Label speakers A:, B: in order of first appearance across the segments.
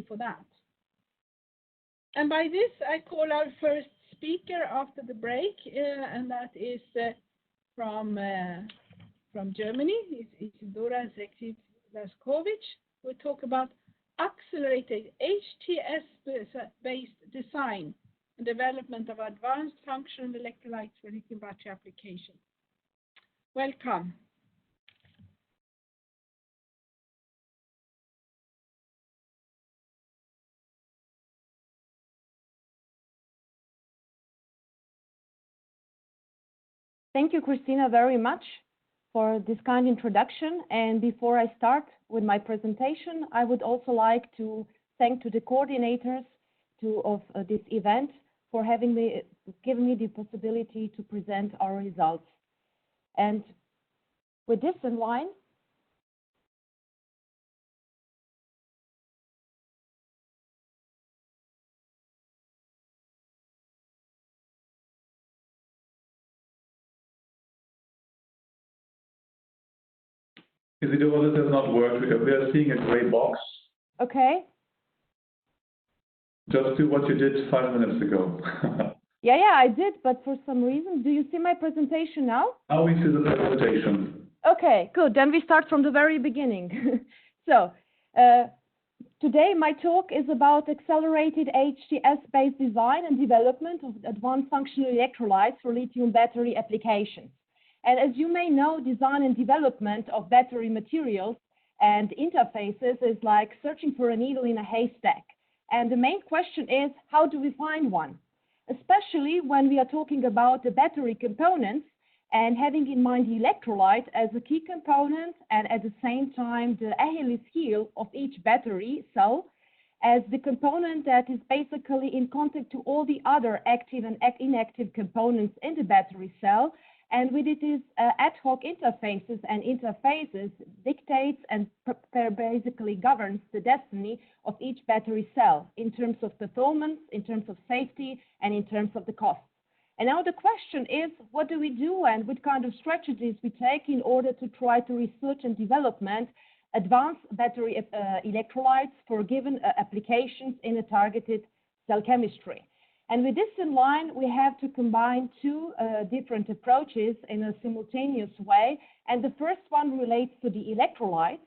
A: you for that. And by this, I call our first speaker after the break, and that is from Germany. It's Isidora Zekit-Laskovic. We'll talk about accelerated HTS-based design and development of advanced functional electrolytes for lithium battery application. Welcome.
B: Thank you, Christina, very much for this kind introduction. And before I start with my presentation, I would also like to thank the coordinators of this event for given me the possibility to present our results. And with this in line,
C: Isidora, this does not work. We are seeing a gray box.
B: Okay.
C: Just do what you did 5 minutes ago.
B: Yeah, I did, but for some reason, do you see my presentation now?
C: Now we see the presentation.
B: Okay, good. Then we start from the very beginning. So, today my talk is about accelerated HTS-based design and development of advanced functional electrolytes for lithium battery applications. And as you may know, design and development of battery materials and interfaces is like searching for a needle in a haystack. And the main question is, how do we find one? Especially when we are talking about the battery components and having in mind the electrolyte as a key component and at the same time the Achilles heel of each battery cell as the component that is basically in contact to all the other active and inactive components in the battery cell. And with it is ad hoc interfaces and interfaces dictates and basically governs the destiny of each battery cell in terms of performance, in terms of safety, and in terms of the cost. And now the question is, what do we do and what kind of strategies we take in order to try to research and development advanced battery electrolytes for given applications in a targeted cell chemistry. And with this in mind, we have to combine two different approaches in a simultaneous way. And the first one relates to the electrolytes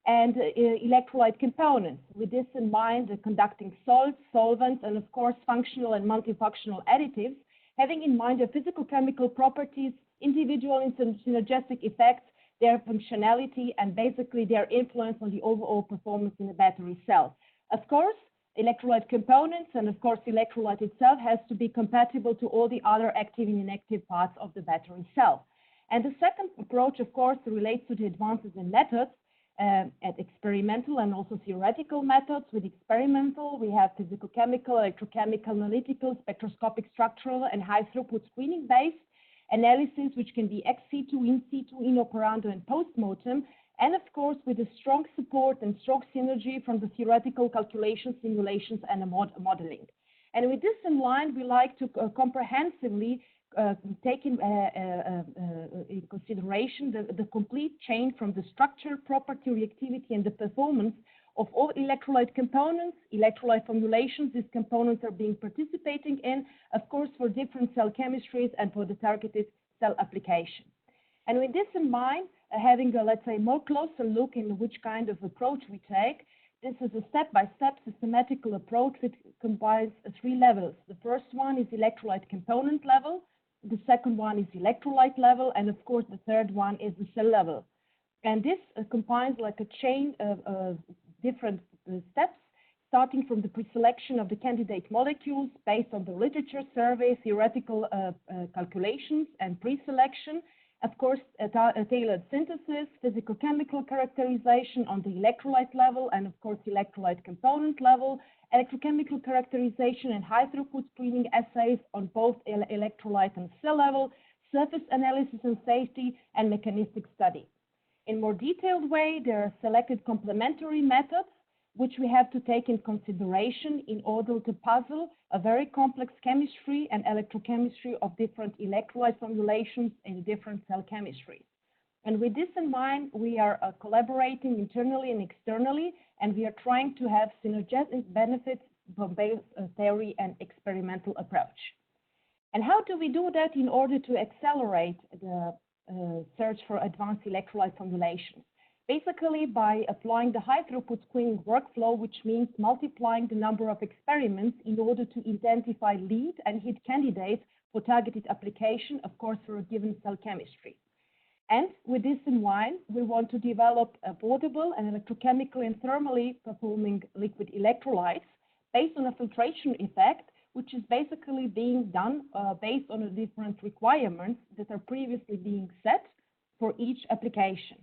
B: and electrolyte components. With this in mind, the conducting salts, solvents, and of course, functional and multifunctional additives, having in mind the physical chemical properties, individual and synergistic effects, their functionality, and basically their influence on the overall performance in the battery cell. Of course, electrolyte components and of course electrolyte itself has to be compatible to all the other active and inactive parts of the battery cell. And the second approach, of course, relates to the advances in methods, at experimental and also theoretical methods. With experimental, we have physical chemical, electrochemical, analytical, spectroscopic, structural, and high throughput screening-based analysis, which can be ex situ, in situ, in operando, and post-mortem. And of course, with a strong support and strong synergy from the theoretical calculations, simulations, and modeling. And with this in mind, we like to comprehensively take in consideration the complete chain from the structure, property, reactivity, and the performance of all electrolyte components, electrolyte formulations these components are being participating in, of course, for different cell chemistries and for the targeted cell application. And with this in mind, having a, let's say, more closer look in which kind of approach we take, this is a step-by-step systematical approach which combines 3 levels. The first one is electrolyte component level, the second one is electrolyte level, and of course the third one is the cell level. And this combines like a chain of different steps, starting from the pre-selection of the candidate molecules based on the literature survey, theoretical calculations, and pre-selection. Of course, tailored synthesis, physical-chemical characterization on the electrolyte level, and of course, electrolyte component level, electrochemical characterization and high-throughput screening assays on both electrolyte and cell level, surface analysis and safety, and mechanistic study. In more detailed way, there are selected complementary methods which we have to take in consideration in order to puzzle a very complex chemistry and electrochemistry of different electrolyte formulations in different cell chemistries. And with this in mind, we are collaborating internally and externally, and we are trying to have synergistic benefits from both theory and experimental approach. And how do we do that in order to accelerate the search for advanced electrolyte formulations? Basically, by applying the high throughput screening workflow, which means multiplying the number of experiments in order to identify lead and hit candidates for targeted application, of course, for a given cell chemistry. And with this in mind, we want to develop affordable and electrochemically and thermally performing liquid electrolytes based on a filtration effect, which is basically being done based on the different requirements that are previously being set for each application.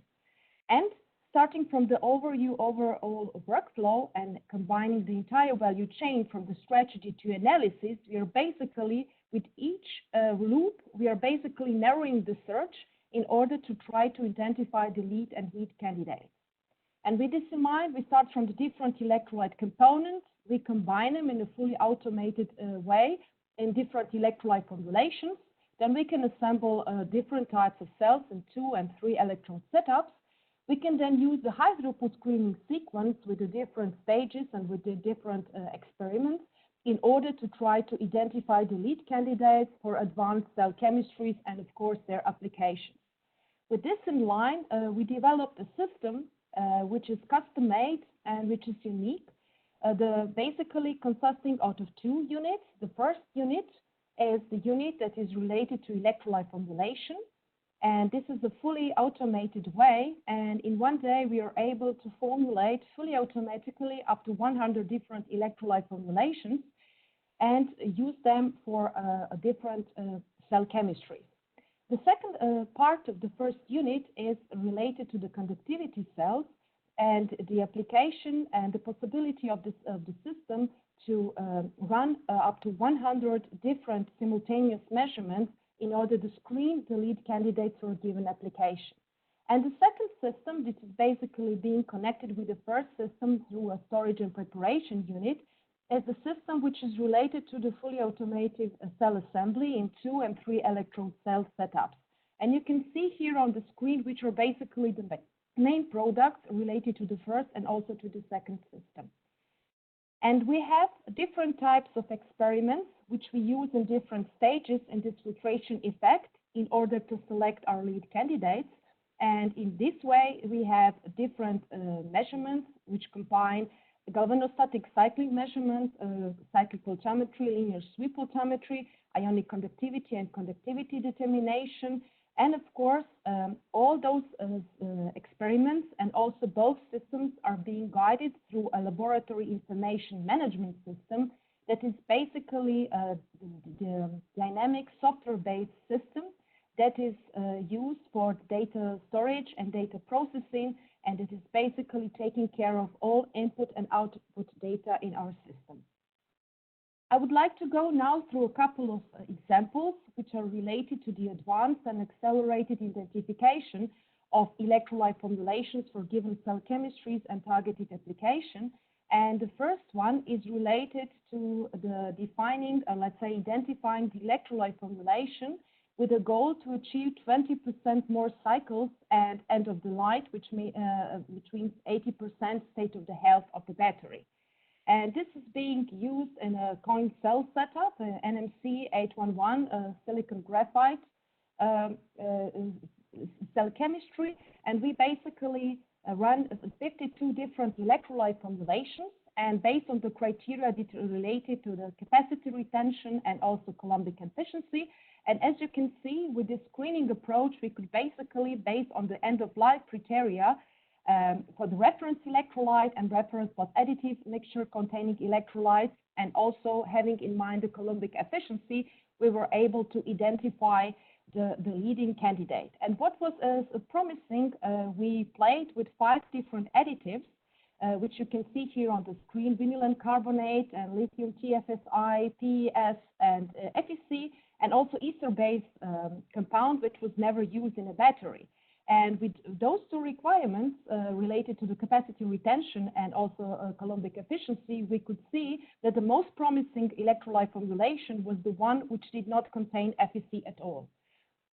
B: And starting from the overall workflow and combining the entire value chain from the strategy to analysis, we are basically, with each loop, we are basically narrowing the search in order to try to identify the lead and hit candidates. And with this in mind, we start from the different electrolyte components. We combine them in a fully automated way in different electrolyte formulations. Then we can assemble different types of cells in 2 and 3 electron setups. We can then use the high throughput screening sequence with the different stages and with the different experiments in order to try to identify the lead candidates for advanced cell chemistries and, of course, their applications. With this in line, we developed a system which is custom-made and which is unique, basically consisting out of 2 units. The first unit is the unit that is related to electrolyte formulation, and this is a fully automated way, and in one day we are able to formulate fully automatically up to 100 different electrolyte formulations and use them for a different cell chemistry. The second part of the first unit is related to the conductivity cells and the application and the possibility of the system to run up to 100 different simultaneous measurements in order to screen the lead candidates for a given application. And the second system, this is basically being connected with the first system through a storage and preparation unit, is a system which is related to the fully automated cell assembly in 2 and 3 electrode cell setups. And you can see here on the screen which are basically the main products related to the first and also to the second system. And we have different types of experiments which we use in different stages in this filtration effect in order to select our lead candidates. And in this way, we have different measurements which combine galvanostatic cycling measurements, cyclic voltammetry, linear sweep voltammetry, ionic conductivity and conductivity determination. And of course, all those experiments and also both systems are being guided through a laboratory information management system that is basically the dynamic software-based system that is used for data storage and data processing, and it is basically taking care of all input and output data in our system. I would like to go now through a couple of examples which are related to the advanced and accelerated identification of electrolyte formulations for given cell chemistries and targeted application. And the first one is related to the defining, let's say, identifying the electrolyte formulation with a goal to achieve 20% more cycles and end of the life, which means 80% state of the health of the battery. And this is being used in a coin cell setup, NMC 811 silicon-graphite cell chemistry. And we basically run 52 different electrolyte formulations. And based on the criteria that are related to the capacity retention and also Coulombic efficiency. And as you can see, with this screening approach, we could basically, based on the end-of-life criteria, for the reference electrolyte and reference plus additive mixture containing electrolytes, and also having in mind the Coulombic efficiency, we were able to identify the leading candidate. And what was promising, we played with 5 different additives, which you can see here on the screen: vinylene carbonate and lithium TFSI, PES, and FEC, and also ether-based compound, which was never used in a battery. And with those 2 requirements related to the capacity retention and also Coulombic efficiency, we could see that the most promising electrolyte formulation was the one which did not contain FEC at all.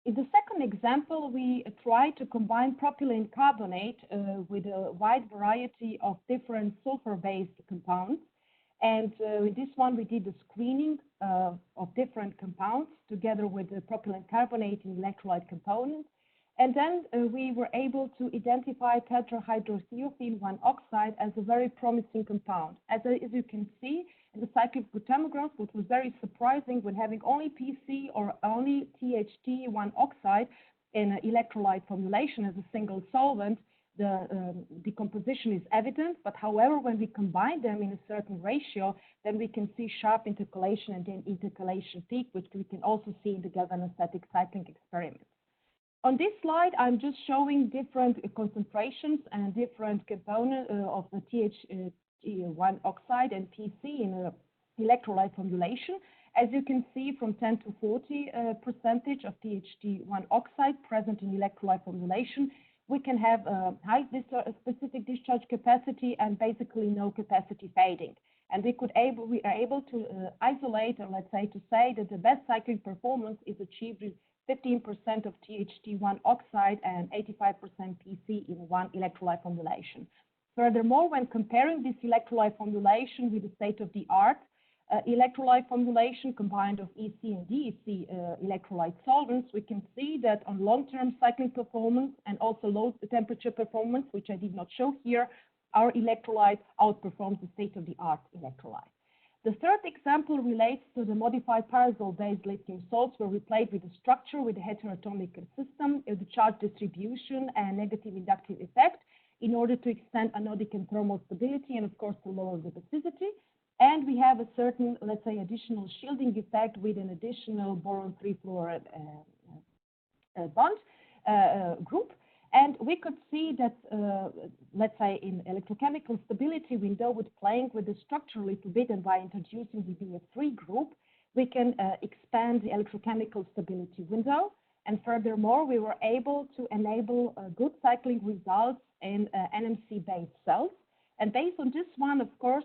B: In the second example, we try to combine propylene carbonate with a wide variety of different sulfur-based compounds. And with this one, we did the screening of different compounds together with the propylene carbonate and electrolyte component. And then we were able to identify tetrahydrothiophene 1 oxide as a very promising compound. As you can see in the cyclic glutamograph, what was very surprising when having only PC or only THT 1 oxide in an electrolyte formulation as a single solvent, the decomposition is evident. But however, when we combine them in a certain ratio, then we can see sharp intercalation and then intercalation peak, which we can also see in the galvanostatic cycling experiment. On this slide, I'm just showing different concentrations and different components of the THT1 oxide and PC in an electrolyte formulation. As you can see, from 10 to 40% of THT1 oxide present in electrolyte formulation, we can have a high specific discharge capacity and basically no capacity fading. And we are able to isolate, or let's say to say that the best cycling performance is achieved with 15% of THT1 oxide and 85% PC in one electrolyte formulation. Furthermore, when comparing this electrolyte formulation with the state-of-the-art electrolyte formulation combined of EC and DEC electrolyte solvents, we can see that on long-term cycling performance and also low temperature performance, which I did not show here, our electrolyte outperforms the state-of-the-art electrolyte. The third example relates to the modified parasol-based lithium salts, where we played with the structure with a heteratomic system, the charge distribution and negative inductive effect in order to extend anodic and thermal stability and of course to lower the basicity. And we have a certain, let's say, additional shielding effect with an additional boron-3 fluoride bond group. And we could see that, let's say, in electrochemical stability window, with playing with the structure a little bit and by introducing the BF3 group, we can expand the electrochemical stability window. And furthermore, we were able to enable good cycling results in NMC-based cells. And based on this one, of course,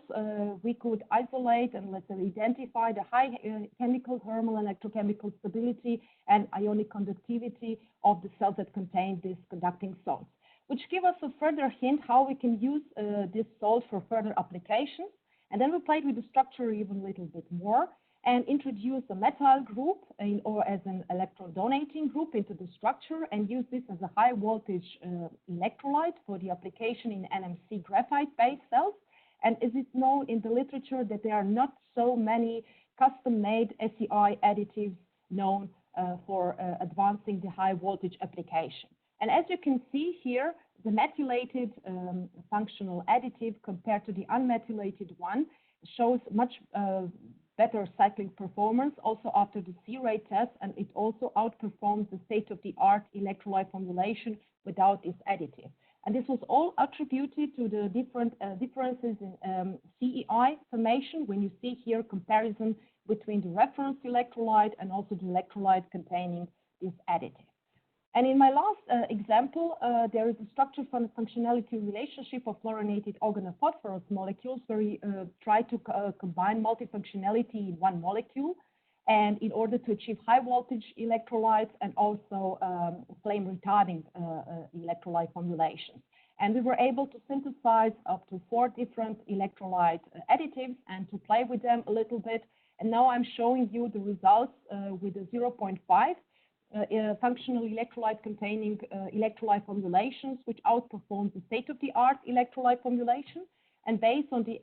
B: we could isolate and let's say identify the high chemical, thermal, and electrochemical stability and ionic conductivity of the cells that contain these conducting salts, which give us a further hint how we can use this salt for further applications. And then we played with the structure even a little bit more and introduced a methyl group or as an electron donating group into the structure and use this as a high voltage electrolyte for the application in NMC graphite based cells. And is it known in the literature that there are not so many custom made SEI additives known for advancing the high voltage application. And as you can see here, the methylated functional additive compared to the unmethylated one shows much better cycling performance also after the C-rate test, and it also outperforms the state-of-the-art electrolyte formulation without this additive. And this was all attributed to the different differences in CEI formation when you see here comparison between the reference electrolyte and also the electrolyte containing this additive. And in my last example, there is a structure functionality relationship of fluorinated organophosphorus molecules where we try to combine multifunctionality in one molecule and in order to achieve high voltage electrolytes and also flame retarding electrolyte formulations. And we were able to synthesize up to 4 different electrolyte additives and to play with them a little bit. And now I'm showing you the results with a 0.5 functional electrolyte containing electrolyte formulations, which outperforms the state-of-the-art electrolyte formulation. And based on the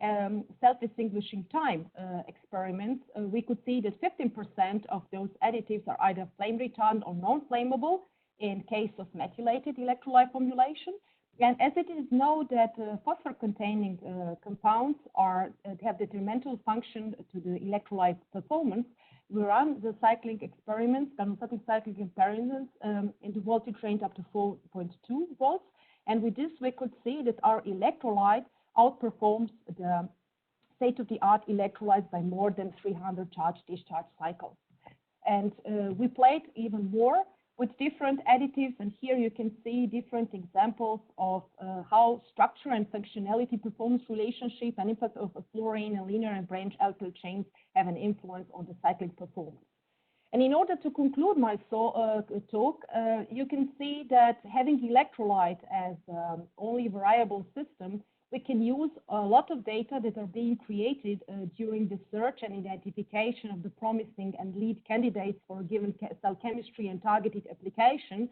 B: self-extinguishing time experiments, we could see that 15% of those additives are either flame retardant or non-flammable in case of methylated electrolyte formulation. And as it is known that phosphor-containing compounds have detrimental function to the electrolyte performance, we run the cycling experiments, galvanostatic cycling experiments in the voltage range up to 4.2 volts. And with this, we could see that our electrolyte outperforms the state-of-the-art electrolytes by more than 300 charge-discharge cycles. And we played even more with different additives, and here you can see different examples of how structure and functionality performance relationship and impact of fluorine and linear and branch alkyl chains have an influence on the cyclic performance. And in order to conclude my talk, you can see that having electrolyte as only variable system, we can use a lot of data that are being created during the search and identification of the promising and lead candidates for a given cell chemistry and targeted application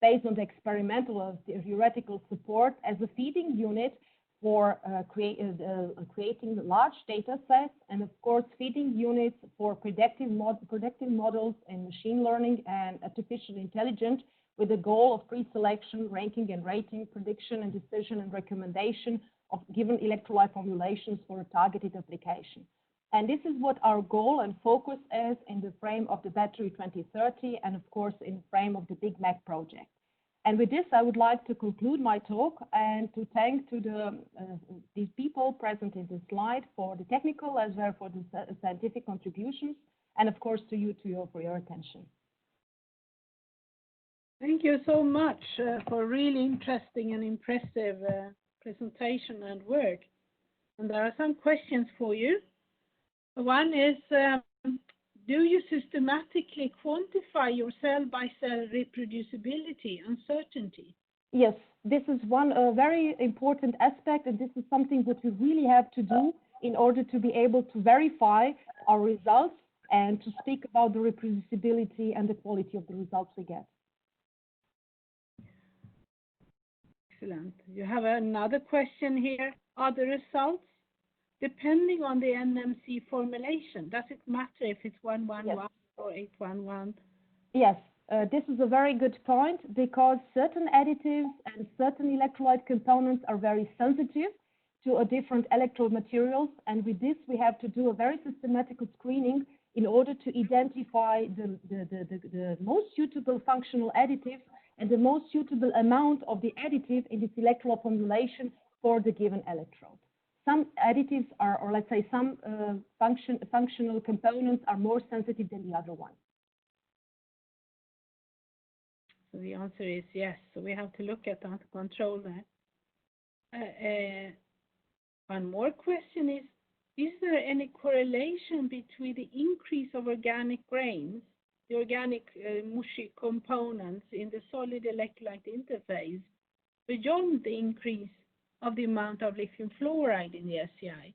B: based on the experimental or theoretical support as a feeding unit for creating large data sets, and of course feeding units for predictive models in machine learning and artificial intelligence with the goal of pre-selection, ranking and rating, prediction and decision and recommendation of given electrolyte formulations for a targeted application. And this is what our goal and focus is in the frame of the Battery 2030 and of course in the frame of the Big Mac project. And with this, I would like to conclude my talk and to thank to these people present in this slide for the technical as well for the scientific contributions, and of course to you for your attention.
A: Thank you so much for really interesting and impressive presentation and work. And there are some questions for you. One is, do you systematically quantify your cell-by-cell reproducibility and certainty?
B: Yes, this is one very important aspect, and this is something that we really have to do in order to be able to verify our results and to speak about the reproducibility and the quality of the results we get.
A: Excellent. You have another question here. Are the results depending on the NMC formulation? Does it matter if it's 111 yes. or 811?
B: Yes, this is a very good point because certain additives and certain electrolyte components are very sensitive to a different electrode materials, and with this we have to do a very systematic screening in order to identify the most suitable functional additives and the most suitable amount of the additive in this electrolyte formulation for the given electrode. Some additives are, or let's say some functional components are more sensitive than the other ones.
A: So the answer is yes. So we have to look at that to control that. One more question is there any correlation between the increase of organic grains, the organic mushy components in the solid electrolyte interface, beyond the increase of the amount of lithium fluoride in the SCI?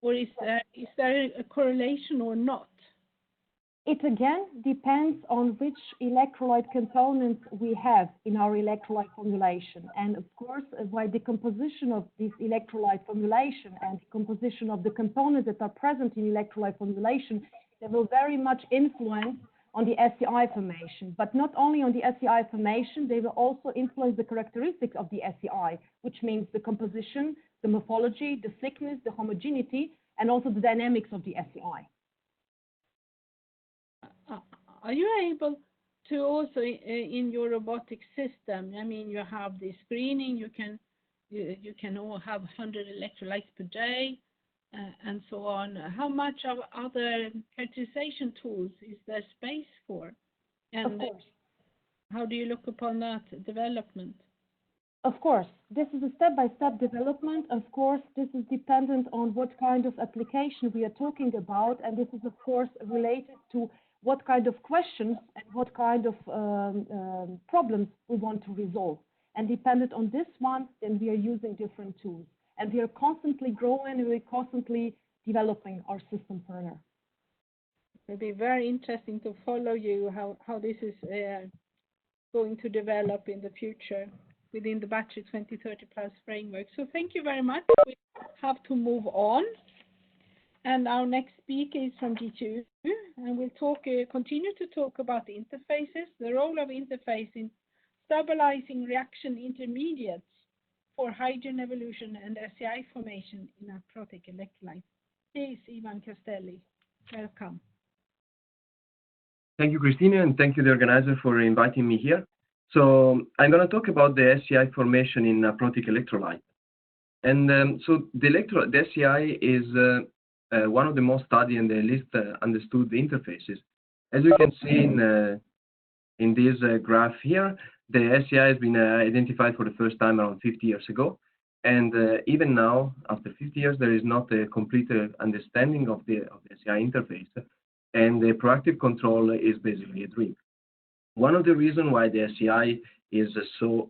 A: Or is there a correlation or not?
B: It again depends on which electrolyte components we have in our electrolyte formulation. And of course, by the composition of this electrolyte formulation and the composition of the components that are present in electrolyte formulation, they will very much influence on the SCI formation, but not only on the SCI formation, they will also influence the characteristics of the SCI, which means the composition, the morphology, the thickness, the homogeneity, and also the dynamics of the SCI.
A: Are you able to also, in your robotic system, I mean, you have the screening, you can all have 100 electrolytes per day, and so on. How much of other characterization tools is there space for? And
B: of course.
A: How do you look upon that development?
B: Of course, this is a step-by-step development. Of course, this is dependent on what kind of application we are talking about, and this is of course related to what kind of questions and what kind of problems we want to resolve. And dependent on this one, then we are using different tools. And we are constantly growing and we're constantly developing our system further.
A: It'll be very interesting to follow you, how this is going to develop in the future within the Battery 2030 Plus framework. So thank you very much. We have to move on. And our next speaker is from G2, and we'll continue to talk about the interfaces, the role of interface in stabilizing reaction intermediates for hydrogen evolution and SCI formation in aprotic electrolyte. Please, Ivan Castelli, welcome.
D: Thank you, Christina, and thank you, the organizer, for inviting me here. So I'm going to talk about the SCI formation in aprotic electrolyte. And so the SCI is one of the most studied and the least understood interfaces. As you can see in this graph here, the SCI has been identified for the first time around 50 years ago. And even now, after 50 years, there is not a complete understanding of the SCI interface. and the proactive control is basically a dream. One of the reasons why the SCI is so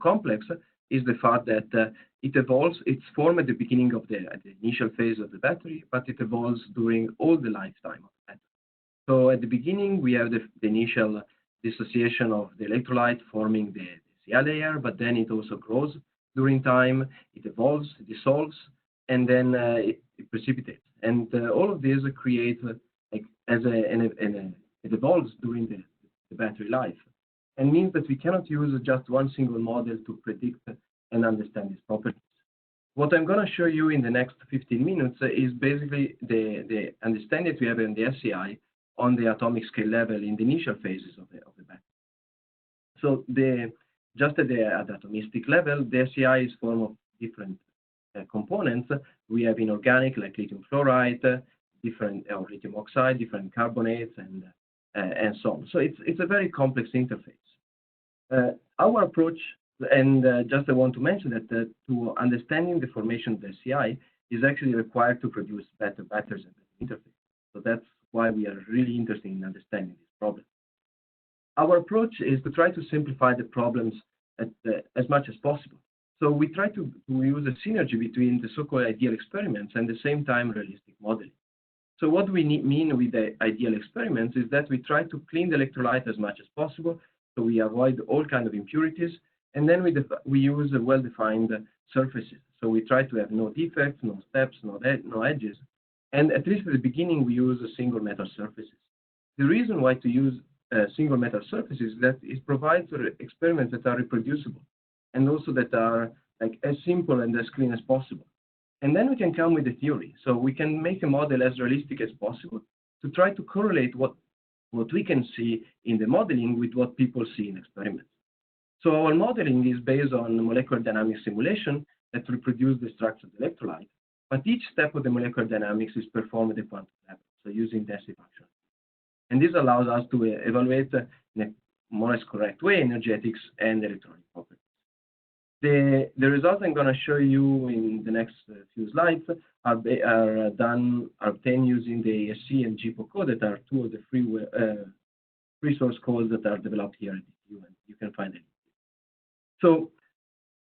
D: complex is the fact that it evolves. It's formed at the beginning of the initial phase of the battery, but it evolves during all the lifetime of the battery. So at the beginning, we have the initial dissociation of the electrolyte forming the SCI layer, but then it also grows during time. It evolves, it dissolves, and then it precipitates. And all of this creates it evolves during the battery life, and means that we cannot use just one single model to predict and understand these properties. What I'm going to show you in the next 15 minutes is basically the understanding that we have in the SCI on the atomic scale level in the initial phases of the battery. So just at the atomistic level, the SCI is formed of different components. We have inorganic like lithium fluoride, different lithium oxide, different carbonates, and so on. So it's a very complex interface. Our approach, and just I want to mention that to understanding the formation of the SCI is actually required to produce better batteries and interface. So that's why we are really interested in understanding this problem. Our approach is to try to simplify the problems as much as possible. So we try to use a synergy between the so-called ideal experiments and at the same time realistic modeling. So what we mean with the ideal experiments is that we try to clean the electrolyte as much as possible, so we avoid all kinds of impurities, and then we use well-defined surfaces. So we try to have no defects, no steps, no edges, and at least at the beginning we use single metal surfaces. The reason why to use single metal surfaces is that it provides experiments that are reproducible, and also that are like as simple and as clean as possible. And then we can come with a theory. So we can make a model as realistic as possible to try to correlate what we can see in the modeling with what people see in experiments. So our modeling is based on molecular dynamics simulation that reproduce the structure of the electrolyte, but each step of the molecular dynamics is performed at the quantum level, so using density function. And this allows us to evaluate in a more or less correct way energetics and electronic properties. The results I'm going to show you in the next few slides are obtained using the ASC and GPO code that are two of the free source codes that are developed here at DTU, and you can find it. So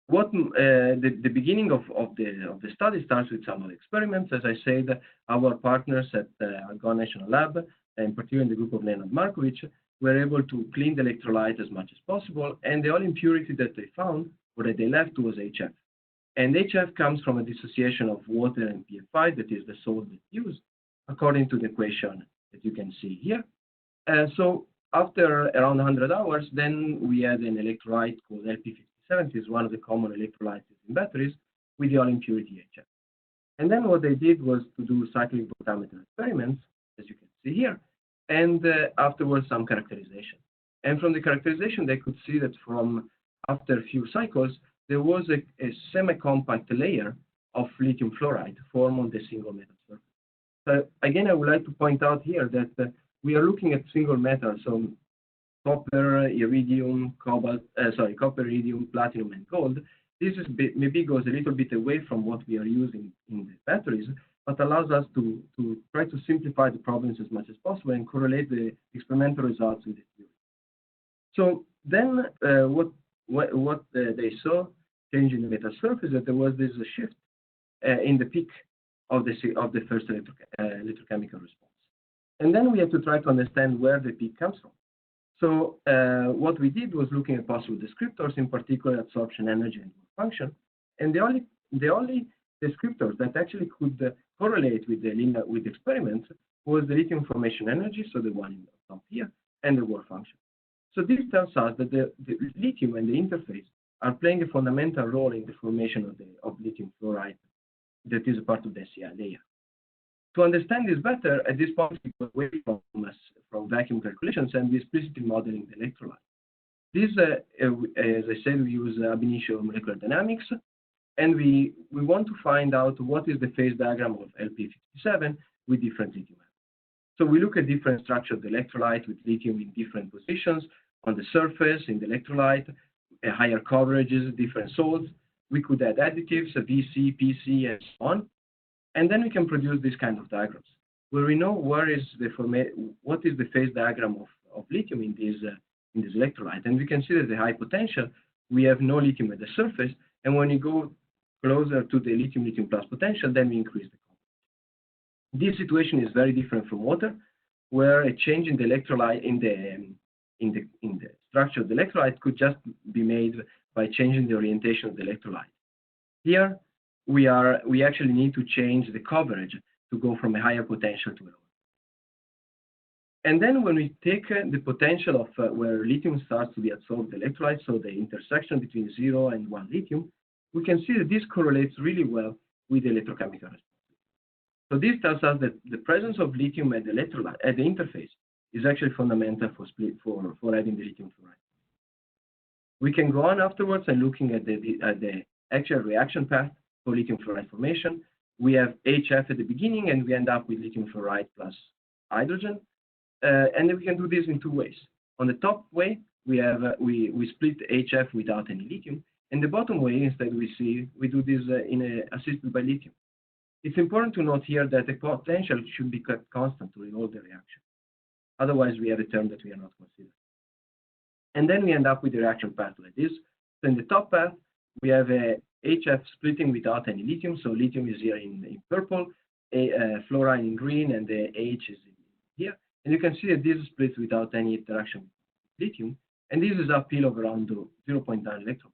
D: what the beginning of the study starts with some of the experiments. As I said, our partners at Argonne National Lab, and particularly in the group of Leonard Markovich, were able to clean the electrolyte as much as possible, and the only impurity that they found or that they left was HF. And HF comes from a dissociation of water and PF5, that is the salt that's used, according to the equation that you can see here. So after around 100 hours, then we had an electrolyte called LP57, is one of the common electrolytes in batteries, with the all impurity HF. And then what they did was to do cyclic voltammeter experiments, as you can see here, and afterwards some characterization. And from the characterization, they could see that from after a few cycles, there was a semi-compact layer of lithium fluoride formed on the single metal surface. So again, I would like to point out here that we are looking at single metals, so copper, iridium, copper, iridium, platinum, and gold. This is maybe goes a little bit away from what we are using in the batteries, but allows us to try to simplify the problems as much as possible and correlate the experimental results with the theory. So then what they saw changing the metal surface, that there was this shift in the peak of the first electrochemical response. And then we had to try to understand where the peak comes from. So what we did was looking at possible descriptors, in particular absorption energy and function. And the only descriptors that actually could correlate with the experiments was the lithium formation energy, so the one in the top here, and the work function. So this tells us that the lithium and the interface are playing a fundamental role in the formation of lithium fluoride that is a part of the SCI layer. To understand this better, at this point, we go away from vacuum calculations and we explicitly modeling the electrolyte. This, as I said, we use ab initio molecular dynamics, and we want to find out what is the phase diagram of LP57 with different lithium atoms. So we look at different structures of the electrolyte with lithium in different positions on the surface, in the electrolyte, higher coverages, different salts. We could add additives, VC, PC, and so on. And then we can produce these kind of diagrams. where we know what is the phase diagram of lithium in this electrolyte. And we can see that the high potential, we have no lithium at the surface, and when you go closer to the lithium plus potential, then we increase the coverage. This situation is very different from water, where a change in the electrolyte in the structure of the electrolyte could just be made by changing the orientation of the electrolyte. Here, we actually need to change the coverage to go from a higher potential to a lower. And then when we take the potential of where lithium starts to be absorbed electrolyte, so the intersection between 0 and 1 lithium, we can see that this correlates really well with the electrochemical response. So this tells us that the presence of lithium at the electrolyte, at the interface, is actually fundamental for having the lithium fluoride. We can go on afterwards and looking at the actual reaction path for lithium fluoride formation. We have HF at the beginning, and we end up with lithium fluoride plus hydrogen. And then we can do this in two ways. On the top way, we split HF without any lithium, and the bottom way, instead, we do this assisted by lithium. It's important to note here that the potential should be kept constant during all the reaction. Otherwise, we have a term that we are not considering. And then we end up with the reaction path like this. So in the top path, we have a HF splitting without any lithium. So lithium is here in purple, fluorine in green, and the H is here. And you can see that this splits without any interaction with lithium. And this is uphill of around 0.9 electron.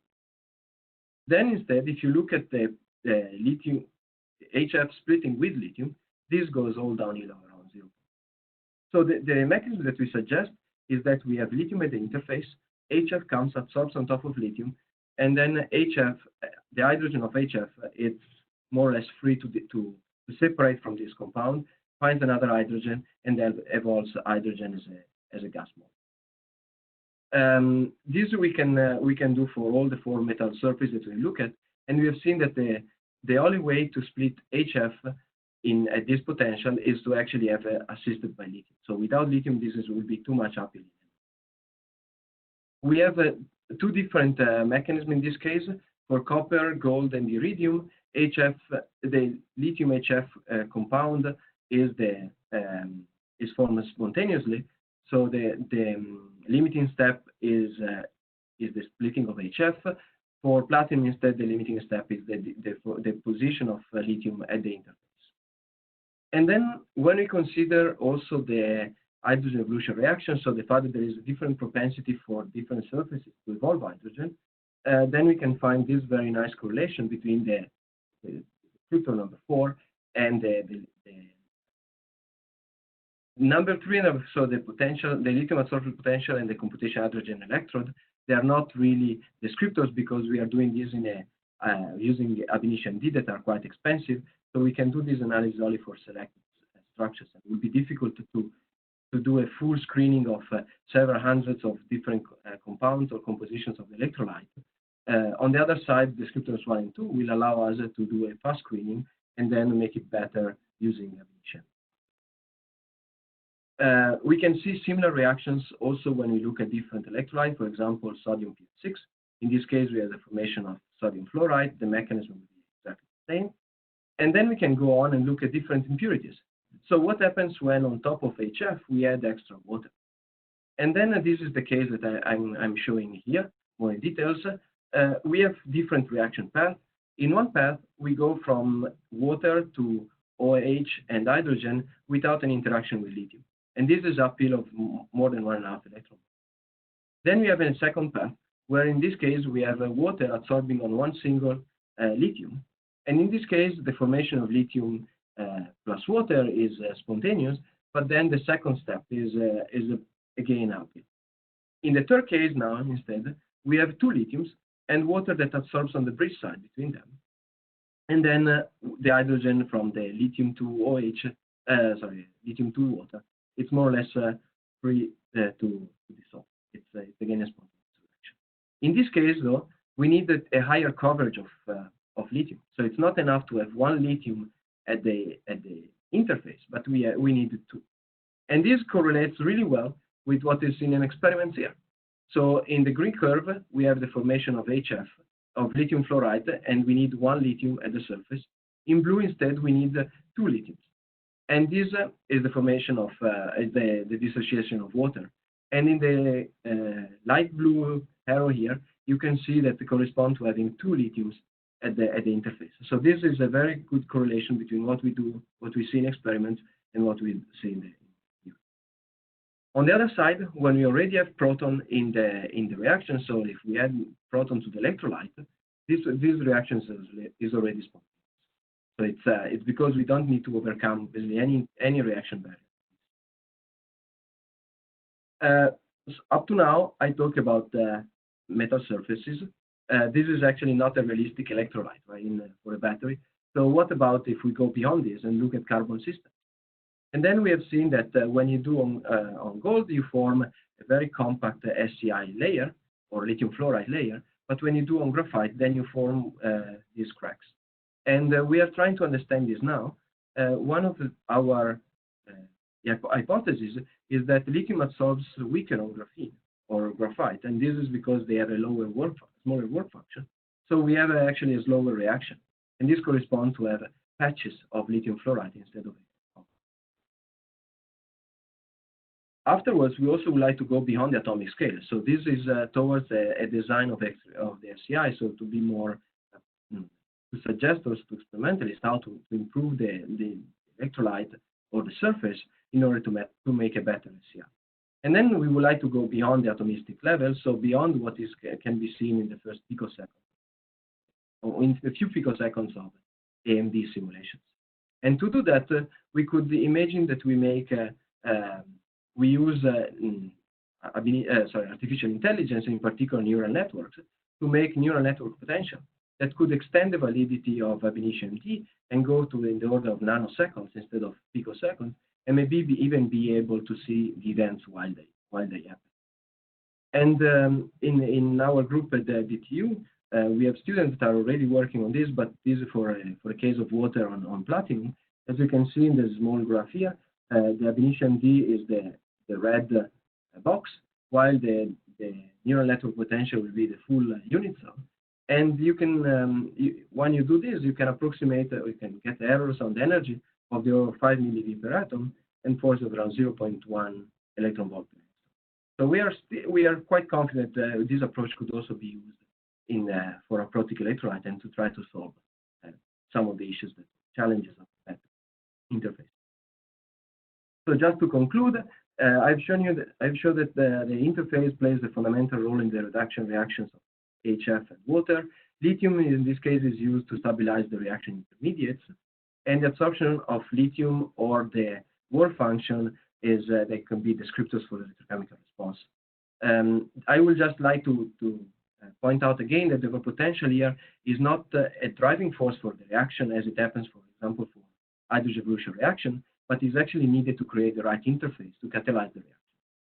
D: Then instead, if you look at the lithium HF splitting with lithium, this goes all downhill around 0. So the mechanism that we suggest is that we have lithium at the interface, HF comes, absorbs on top of lithium, and then HF, the hydrogen of HF, it's more or less free to separate from this compound, finds another hydrogen, and then evolves hydrogen as a gas mole. This we can do for all the 4 metal surfaces that we look at, and we have seen that the only way to split HF at this potential is to actually have assisted by lithium. So without lithium, this will be too much uphill. We have 2 different mechanisms in this case. For copper, gold, and iridium, HF, the lithium HF compound is formed spontaneously. So the limiting step is the splitting of HF. For platinum, instead, the limiting step is the position of lithium at the interface. And then when we consider also the hydrogen evolution reaction, so the fact that there is a different propensity for different surfaces to evolve hydrogen, then we can find this very nice correlation between the descriptor number 4 and the number 3, so the lithium absorption potential and the computation hydrogen electrode. They are not really descriptors because we are doing this using ab initio MD that are quite expensive. So we can do this analysis only for selected structures. It will be difficult to do a full screening of several hundreds of different compounds or compositions of the electrolyte. On the other side, descriptors 1 and 2 will allow us to do a fast screening and then make it better using ab initio. We can see similar reactions also when we look at different electrolytes, for example, sodium PM6. In this case, we have the formation of sodium fluoride. The mechanism will be exactly the same. And then we can go on and look at different impurities. So what happens when on top of HF, we add extra water? And then this is the case that I'm showing here, more in details. We have different reaction paths. In one path, we go from water to OH and hydrogen without any interaction with lithium. And this is uphill of more than 1.5 electrons. Then we have a second path, where in this case, we have water absorbing on one single lithium. And in this case, the formation of lithium plus water is spontaneous, but then the second step is again uphill. In the third case now, instead, we have 2 lithiums and water that absorbs on the bridge side between them. And then the hydrogen from the lithium to OH, lithium to water, it's more or less free to dissolve. It's again a spontaneous reaction. In this case, though, we need a higher coverage of lithium. So it's not enough to have 1 lithium at the interface, but we need 2. And this correlates really well with what is in an experiment here. So in the green curve, we have the formation of HF, of lithium fluoride, and we need 1 lithium at the surface. In blue, instead, we need 2 lithiums. And this is the formation of the dissociation of water. And in the light blue arrow here, you can see that they correspond to having 2 lithiums at the interface. So this is a very good correlation between what we do, what we see in experiments, and what we see in the On the other side, when we already have proton in the reaction, so if we add proton to the electrolyte, this reaction is already spontaneous. So it's because we don't need to overcome basically any reaction barrier. Up to now, I talked about metal surfaces. This is actually not a realistic electrolyte, right, for a battery. So what about if we go beyond this and look at carbon systems? And then we have seen that when you do on gold, you form a very compact SCI layer or lithium fluoride layer. But when you do on graphite, then you form these cracks. And we are trying to understand this now. One of our hypotheses is that lithium absorbs weaker on graphene or graphite, and this is because they have a smaller work function. So we have actually a slower reaction, and this corresponds to have patches of lithium fluoride instead of. Afterwards, we also would like to go beyond the atomic scale. So this is towards a design of the SCI, so to be more, to suggest us to experimentalists how to improve the electrolyte or the surface in order to make a better SCI. And then we would like to go beyond the atomistic level, so beyond what can be seen in the first picosecond, or in a few picoseconds of AMD simulations. And to do that, we could imagine that we make we use artificial intelligence, in particular neural networks, to make neural network potential that could extend the validity of ab initio MD and go to in the order of nanoseconds instead of picoseconds, and maybe even be able to see the events while they happen. And in our group at the DTU, we have students that are already working on this, but this is for a case of water on platinum. As you can see in the small graph here, the ab initio MD is the red box, while the neural network potential will be the full unit cell. And you can, when you do this, you can approximate, you can get errors on the energy of the order of 5 MeV per atom and force of around 0.1 electron volt per atom. So we are quite confident that this approach could also be used for a protic electrolyte and to try to solve some of the issues, the challenges of that interface. So just to conclude, I've shown that the interface plays a fundamental role in the reduction reactions of HF and water. Lithium, in this case, is used to stabilize the reaction intermediates, and the absorption of lithium or the work function is they can be descriptors for the electrochemical response. I would just like to point out again that the potential here is not a driving force for the reaction as it happens, for example, for hydrogen evolution reaction, but is actually needed to create the right interface to catalyze the reaction.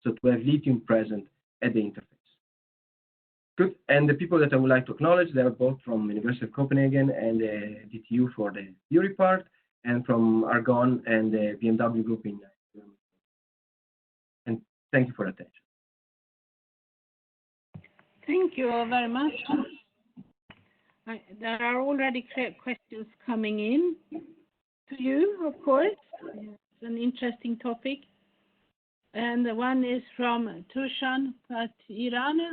D: So to have lithium present at the interface. Good. And the people that I would like to acknowledge, they are both from University of Copenhagen and the DTU for the theory part, and from Argonne and the BMW group in Germany. And thank you for attention.
A: Thank you very much. There are already questions coming in to you, of course. It's an interesting topic. And the one is from Tushan Patirana.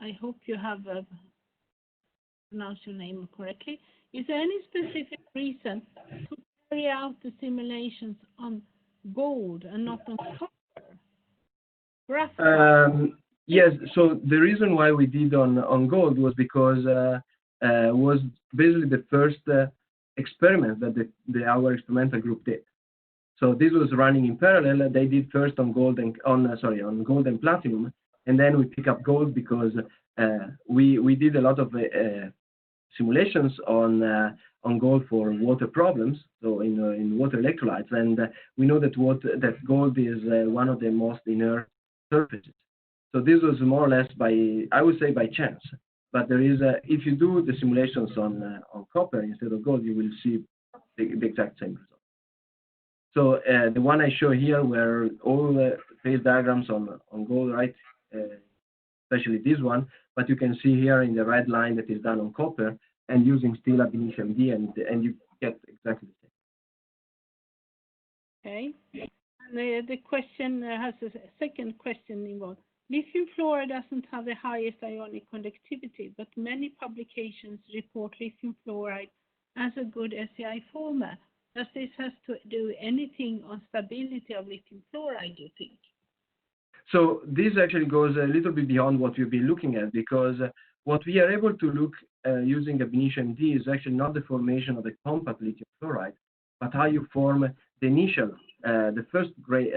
A: I hope you have pronounced your name correctly. Is there any specific reason to carry out the simulations on gold and not on copper? Graphite?
D: Yes, so the reason why we did on gold was because was basically the first experiment that our experimental group did. So this was running in parallel. They did first on gold and on gold and platinum, and then we pick up gold because we did a lot of simulations on gold for water problems, so in water electrolytes, and we know that gold is one of the most inert surfaces. So this was more or less I would say by chance. But there is if you do the simulations on copper instead of gold, you will see the exact same result. So the one I show here, where all the phase diagrams on gold, right? Especially this one, but you can see here in the red line that is done on copper and using still ab initio MD, and you get exactly the
A: Okay. And the question has a second question involved. Lithium fluoride doesn't have the highest ionic conductivity, but many publications report lithium fluoride as a good SEI former. Does this have to do anything on stability of lithium fluoride, do you think?
D: So this actually goes a little bit beyond what we've been looking at, because what we are able to look using ab initio MD is actually not the formation of the compact lithium fluoride, but how you form the initial, the first grade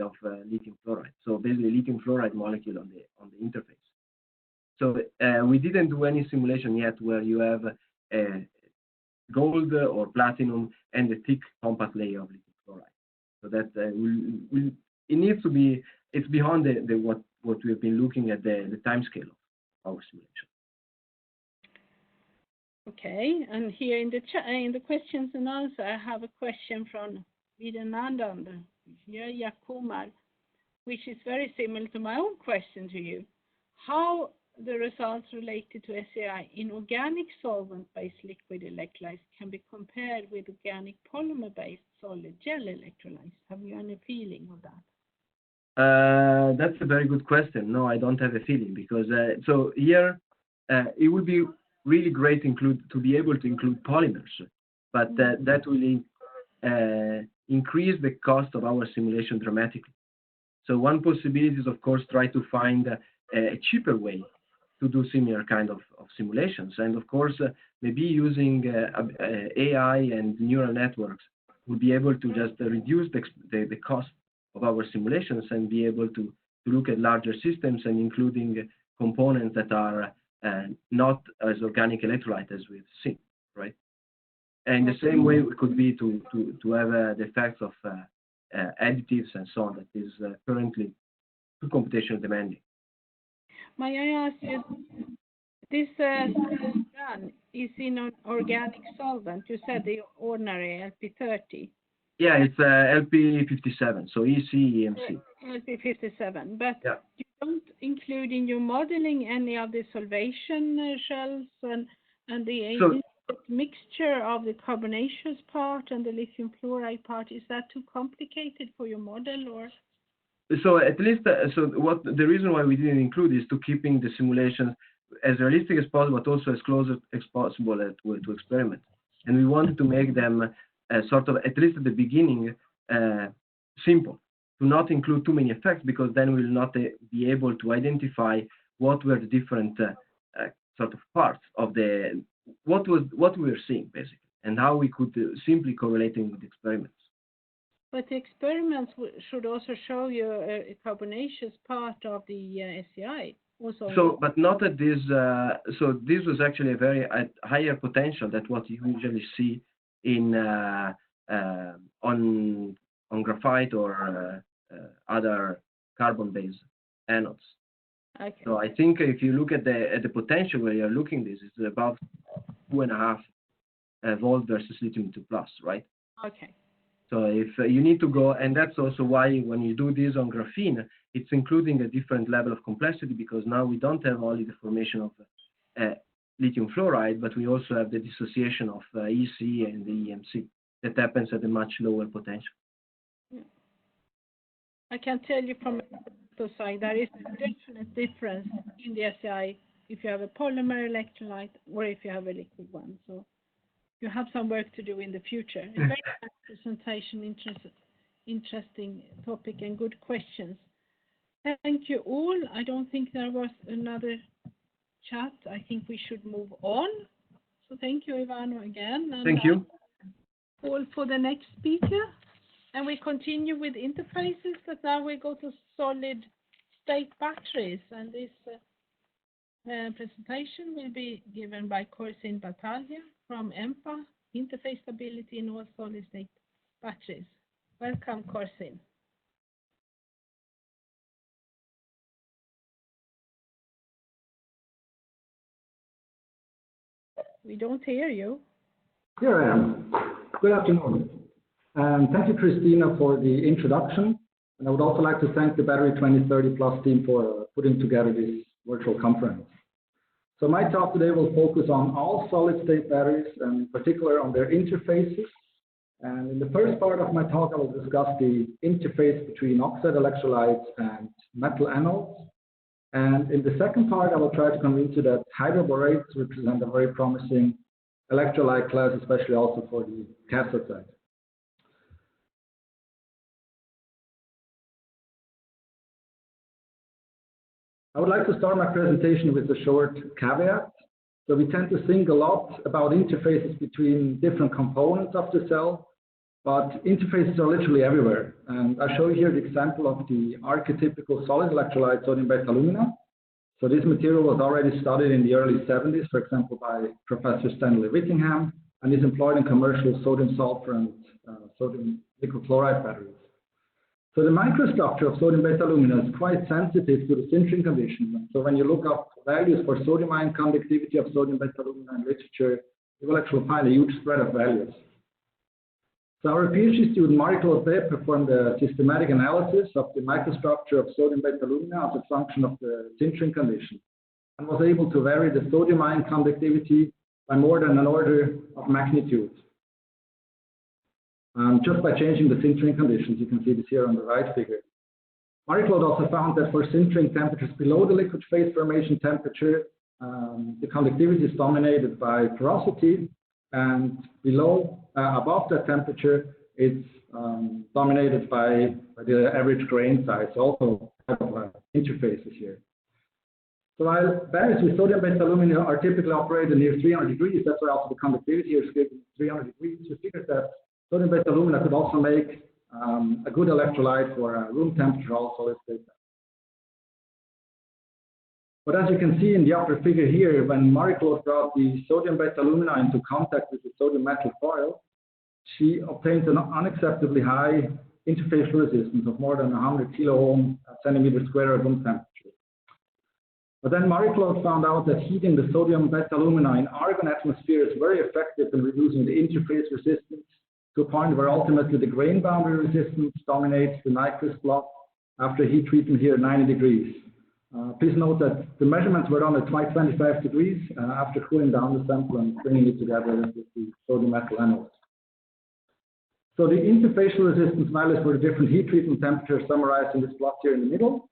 D: of lithium fluoride. So basically, lithium fluoride molecule on the interface. So we didn't do any simulation yet where you have gold or platinum and a thick compact layer of lithium fluoride. So that it needs to be. It's beyond what we have been looking at the time scale of our simulation.
A: Okay, and here in the questions and answers, I have a question from Vidananda Yakumar, which is very similar to my own question to you. How the results related to SEI in organic solvent-based liquid electrolytes can be compared with organic polymer-based solid gel electrolytes? Have you any feeling of that?
D: That's a very good question. No, I don't have a feeling, because so here it would be really great to be able to include polymers, but that will increase the cost of our simulation dramatically. So one possibility is, of course, try to find a cheaper way to do similar kind of simulations, and of course maybe using AI and neural networks will be able to just reduce the cost of our simulations and be able to look at larger systems and including components that are not as organic electrolyte as we've seen, right? And the same way it could be to have the effects of additives and so on that is currently too computationally demanding.
A: May I ask you, this gun is in an organic solvent? You said the ordinary LP30.
D: Yeah, it's LP57, so EC, EMC.
A: LP57, but
D: yeah.
A: You don't include in your modeling any of the solvation shells and the mixture of the carbonaceous part and the lithium fluoride part. Is that too complicated for your model, or?
D: So at least, what the reason why we didn't include is to keeping the simulations as realistic as possible, but also as close as possible to experiment. And we wanted to make them sort of, at least at the beginning, simple, to not include too many effects, because then we'll not be able to identify what were the different sort of parts of what we were seeing, basically, and how we could simply correlate them with experiments.
A: But the experiments should also show you a carbonaceous part of the SEI. Also.
D: So, but not at this. So this was actually a very higher potential than what you usually see in on graphite or other carbon-based anodes.
A: Okay.
D: So I think if you look at the potential where you're looking, this is about 2.5 volt versus lithium 2+, right?
A: Okay.
D: So if you need to go, and that's also why when you do this on graphene, it's including a different level of complexity, because now we don't have only the formation of lithium fluoride, but we also have the dissociation of EC and the EMC that happens at a much lower potential.
A: Yeah. I can tell you from the side there is a definite difference in the SEI if you have a polymer electrolyte or if you have a liquid one. So you have some work to do in the future. A very nice presentation, interesting topic and good questions. Thank you all. I don't think there was another chat. I think we should move on. So thank you, Ivano, again. And
D: thank you.
A: Call for the next speaker. And we continue with interfaces, but now we go to solid state batteries. And this presentation will be given by Corsin Battaglia from EMPA, Interface Stability in All Solid State Batteries. Welcome, Corsin. We don't hear you.
E: Here I am. Good afternoon. And thank you, Christina, for the introduction. And I would also like to thank the Battery 2030 Plus team for putting together this virtual conference. So my talk today will focus on all solid-state batteries, and in particular on their interfaces, And in the first part of my talk, I will discuss the interface between oxide electrolytes and metal anodes. And in the second part, I will try to convince you that hydroborates represent a very promising electrolyte class, especially also for the cathode side. I would like to start my presentation with a short caveat. So we tend to think a lot about interfaces between different components of the cell, but interfaces are literally everywhere. And I show you here the example of the archetypical solid electrolyte sodium beta alumina. So this material was already studied in the early 70s, for example, by Professor Stanley Whittingham, and is employed in commercial sodium sulfur and sodium nickel chloride batteries. So the microstructure of sodium beta alumina is quite sensitive to the sintering conditions. So when you look up values for sodium ion conductivity of sodium beta alumina in literature, you will actually find a huge spread of values. So our PhD student Marie-Claude Bay performed a systematic analysis of the microstructure of sodium beta alumina as a function of the sintering condition, and was able to vary the sodium ion conductivity by more than an order of magnitude. Just by changing the sintering conditions. You can see this here on the right figure. Marie-Claude also found that for sintering temperatures below the liquid phase formation temperature, the conductivity is dominated by porosity, and above that temperature, it's dominated by the average grain size, also interfaces here. So while batteries with sodium beta alumina are typically operated near 300 degrees, that's why also the conductivity here is given 300 degrees. We figured that sodium beta alumina could also make a good electrolyte for room temperature, also let's say that. But as you can see in the upper figure here, when Marie-Claude brought the sodium beta alumina into contact with the sodium metal foil, she obtained an unacceptably high interfacial resistance of more than 100 kiloohm centimeter square at room temperature. But then Marie-Claude found out that heating the sodium beta alumina in argon atmosphere is very effective in reducing the interface resistance to a point where ultimately the grain boundary resistance dominates the Nyquist plot after heat treatment here at 90 degrees. Please note that the measurements were done at 25 degrees after cooling down the sample and bringing it together with the sodium metal anode. So the interfacial resistance values for the different heat treatment temperatures summarized in this plot here in the middle.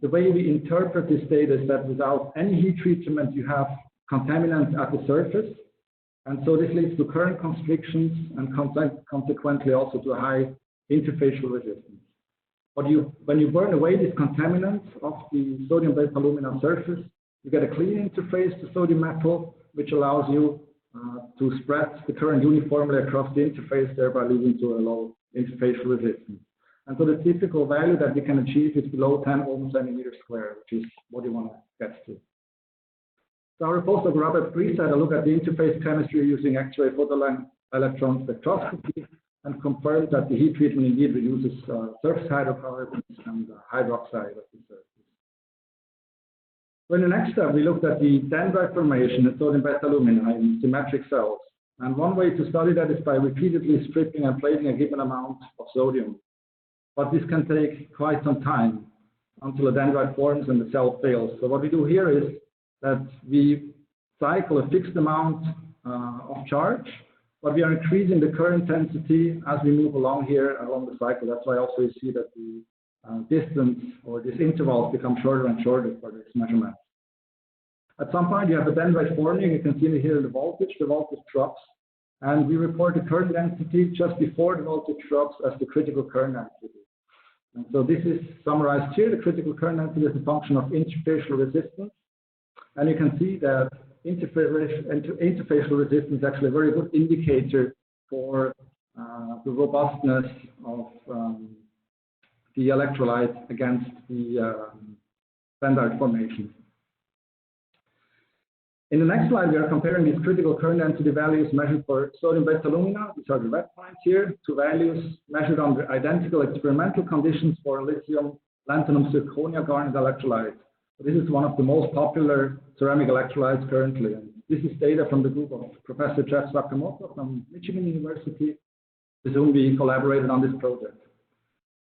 E: The way we interpret this data is that without any heat treatment, you have contaminants at the surface. And so this leads to current constrictions and consequently also to a high interfacial resistance. But when you burn away these contaminants of the sodium beta alumina surface, you get a clean interface to sodium metal, which allows you to spread the current uniformly across the interface, thereby leading to a low interfacial resistance. And so the typical value that we can achieve is below 10 ohm centimeter square, which is what you want to get to. So our postdoc Robert Priest had a look at the interface chemistry using X-ray photoelectron spectroscopy and confirmed that the heat treatment indeed reduces surface hydrocarbons and hydroxide of the surface. So in the next step, we looked at the dendrite formation of sodium beta alumina in symmetric cells. And one way to study that is by repeatedly stripping and plating a given amount of sodium. But this can take quite some time until a dendrite forms and the cell fails. So what we do here is that we cycle a fixed amount of charge, but we are increasing the current density as we move along here along the cycle. That's why also you see that the distance or this intervals become shorter and shorter for this measurement. At some point, you have a dendrite forming. You can see here the voltage drops, and we report the current density just before the voltage drops as the critical current density. And so this is summarized here. The critical current density is a function of interfacial resistance. And you can see that interfacial resistance is actually a very good indicator for the robustness of the electrolyte against the dendrite formation. In the next slide, we are comparing these critical current density values measured for sodium beta alumina, these are the red points here, to values measured under identical experimental conditions for lithium lanthanum zirconia garnet electrolyte. This is one of the most popular ceramic electrolytes currently. And this is data from the group of Professor Jeff Sakamoto from Michigan University, with whom we collaborated on this project.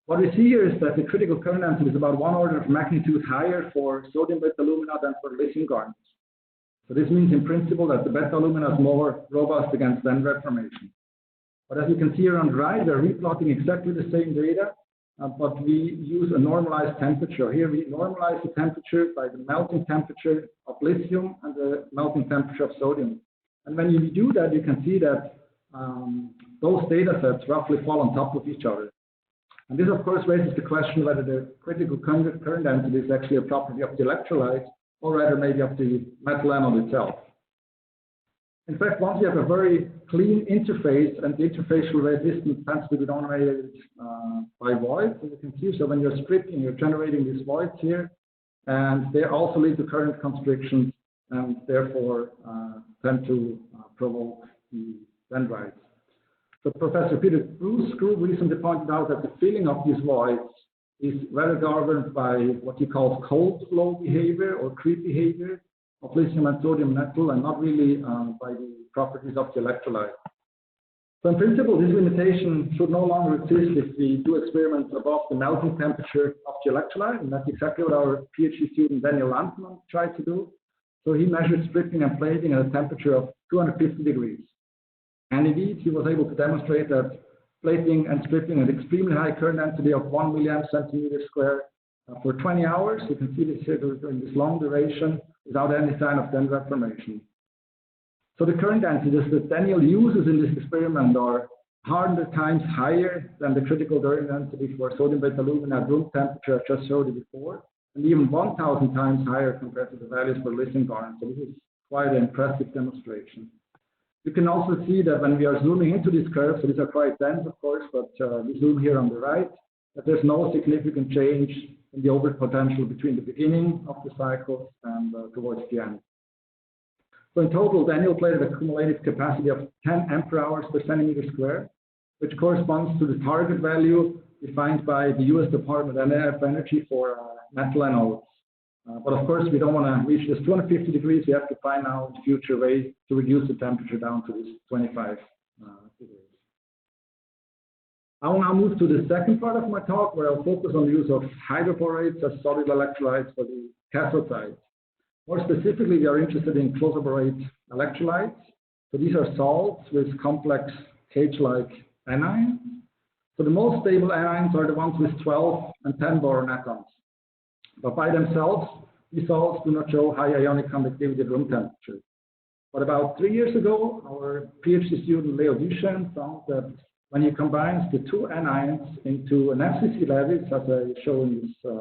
E: What we see here is that the critical current density is about 1 order of magnitude higher for sodium beta alumina than for lithium garnet. So this means in principle that the beta alumina is more robust against dendrite formation. But as you can see here on the right, we're replotting exactly the same data, but we use a normalized temperature. Here we normalize the temperature by the melting temperature of lithium and the melting temperature of sodium. And when you do that, you can see that those data sets roughly fall on top of each other. And this, of course, raises the question whether the critical current density is actually a property of the electrolyte or rather maybe of the metal anode itself. In fact, once you have a very clean interface, and the interfacial resistance tends to be dominated by voids, as you can see. So when you're stripping, you're generating these voids here, and they also lead to current constrictions and therefore tend to provoke the dendrites. So Professor Peter Bruce's group recently pointed out that the filling of these voids is rather governed by what he calls cold flow behavior or creep behavior of lithium and sodium metal, and not really by the properties of the electrolyte. So in principle, this limitation should no longer exist if we do experiments above the melting temperature of the electrolyte, and that's exactly what our PhD student Daniel Landman tried to do. So he measured stripping and plating at a temperature of 250 degrees. And indeed, he was able to demonstrate that plating and stripping at extremely high current density of 1 milliamp centimeter square for 20 hours. You can see this here during this long duration without any sign of dendrite formation. So the current densities that Daniel uses in this experiment are 100 times higher than the critical current density for sodium beta alumina at room temperature I just showed you before, and even 1,000 times higher compared to the values for lithium boron. So this is quite an impressive demonstration. You can also see that when we are zooming into these curves, so these are quite dense, of course, but we zoom here on the right, that there's no significant change in the over potential between the beginning of the cycle and towards the end. So in total, Daniel plated a cumulative capacity of 10 ampere hours per centimeter square, which corresponds to the target value defined by the US Department of Energy for metal anodes. But of course, we don't want to reach this 250 degrees. We have to find out future ways to reduce the temperature down to this 25 degrees. I will now move to the second part of my talk, where I'll focus on the use of hydroborates as solid electrolytes for the cathode side. More specifically, we are interested in close-borate electrolytes. So these are salts with complex cage-like anions. So the most stable anions are the ones with 12 and 10 boron atoms. But by themselves, these salts do not show high ionic conductivity at room temperature. But about 3 years ago, our PhD student Leo Duchesne found that when he combines the two anions into an FCC lattice, as I show in this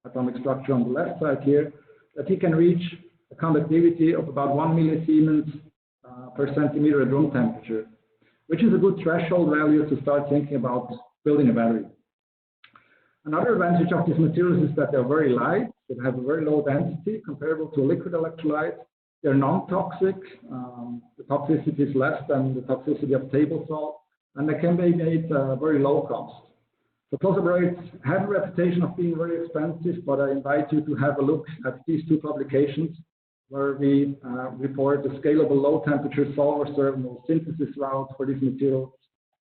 E: atomic structure on the left side here, that he can reach a conductivity of about 1 millisiemens per centimeter at room temperature, which is a good threshold value to start thinking about building a battery. Another advantage of these materials is that they're very light, they have a very low density comparable to a liquid electrolyte. They're non-toxic, the toxicity is less than the toxicity of table salt, and they can be made very low cost. So close-borates have a reputation of being very expensive, but I invite you to have a look at these two publications where we report the scalable low-temperature solver thermal synthesis route for these materials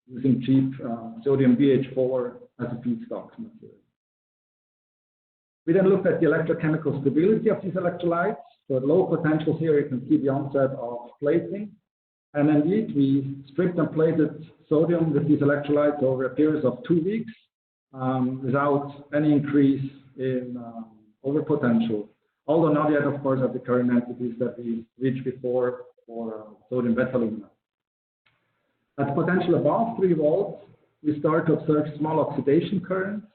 E: using cheap sodium BH4 as a feedstock material. We then looked at the electrochemical stability of these electrolytes. So at low potentials here, you can see the onset of plating. And indeed, we stripped and plated sodium with these electrolytes over a period of 2 weeks without any increase in overpotential, although not yet, of course, at the current densities that we reached before for sodium beta alumina. At potential above 3 volts, we start to observe small oxidation currents,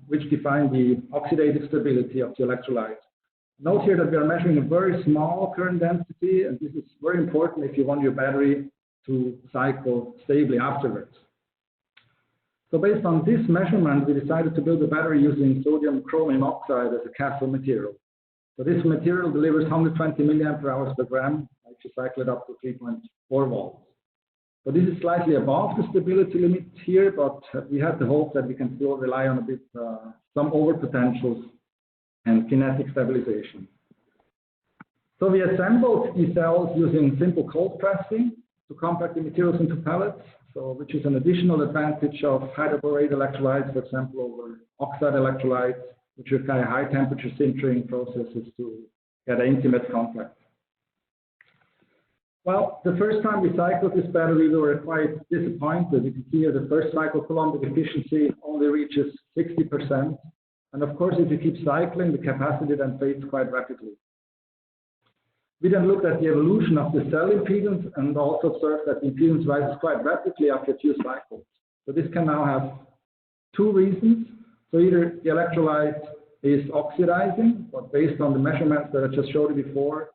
E: which define the oxidative stability of the electrolyte. Note here that we are measuring a very small current density, and this is very important if you want your battery to cycle stably afterwards. So based on this measurement, we decided to build a battery using sodium chromium oxide as a cathode material. So this material delivers 120 milliampere hours per gram, if you cycle it up to 3.4 volts. So this is slightly above the stability limit here, but we have the hope that we can still rely on a bit some overpotentials and kinetic stabilization. So we assembled these cells using simple cold pressing to compact the materials into pellets, so which is an additional advantage of hydroborate electrolytes, for example, over oxide electrolytes, which require high temperature sintering processes to get an intimate contact. Well, the first time we cycled this battery, we were quite disappointed. You can see here the first cycle coulombic efficiency only reaches 60%. And of course, if you keep cycling, the capacity then fades quite rapidly. We then looked at the evolution of the cell impedance and also observed that the impedance rises quite rapidly after a few cycles. So this can now have two reasons. So either the electrolyte is oxidizing, but based on the measurements that I just showed you before,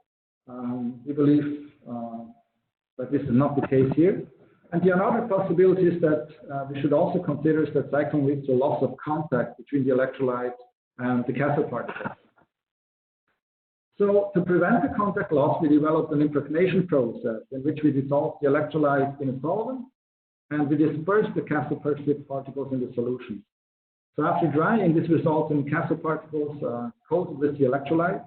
E: we believe that this is not the case here. And the another possibility is that we should also consider that cycling leads to a loss of contact between the electrolyte and the cathode particles. So to prevent the contact loss, we developed an impregnation process in which we dissolve the electrolyte in a solvent and we disperse the cathode particles in the solution. So after drying, this results in cathode particles coated with the electrolyte.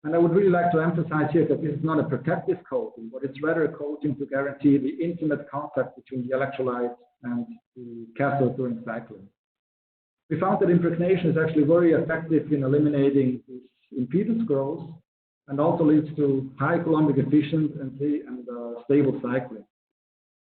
E: And I would really like to emphasize here that this is not a protective coating, but it's rather a coating to guarantee the intimate contact between the electrolyte and the cathode during cycling. We found that impregnation is actually very effective in eliminating this impedance growth and also leads to high coulombic efficiency and stable cycling.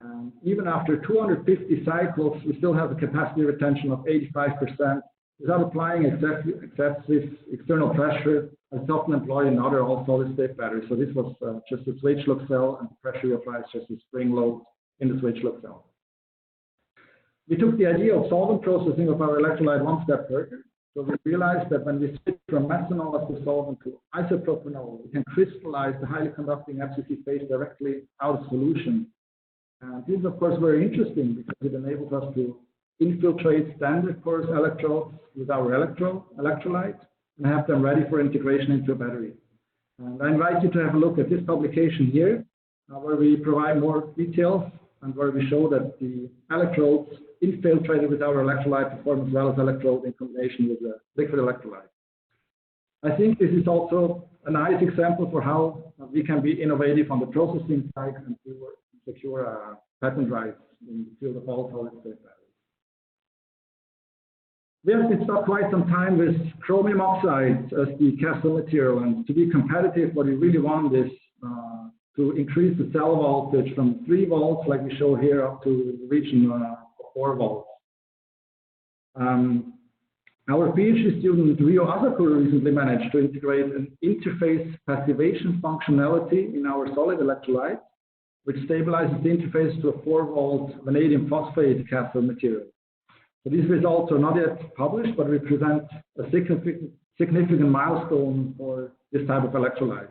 E: And even after 250 cycles, we still have a capacity retention of 85% without applying excessive external pressure as often employed in other all-solid-state batteries. So this was just a switch lock cell, and the pressure you apply is just a spring load in the switch lock cell. We took the idea of solvent processing of our electrolyte one step further. So we realized that when we switch from methanol as the solvent to isopropanol, we can crystallize the highly conducting FCC phase directly out of solution. And this is, of course, very interesting because it enables us to infiltrate standard porous electrodes with our electrolyte and have them ready for integration into a battery. And I invite you to have a look at this publication here, where we provide more details and where we show that the electrodes infiltrated with our electrolyte perform as well as electrode in combination with the liquid electrolyte. I think this is also a nice example for how we can be innovative on the processing side and secure patent rights in the field of all solid-state batteries. We have been stuck quite some time with chromium oxide as the cathode material, and to be competitive, what we really want is to increase the cell voltage from 3 volts, like we show here, up to the region of 4 volts. Our PhD student Rio Asakura recently managed to integrate an interface passivation functionality in our solid electrolyte, which stabilizes the interface to a 4-volt vanadium phosphate cathode material. So these results are not yet published, but represent a significant milestone for this type of electrolyte.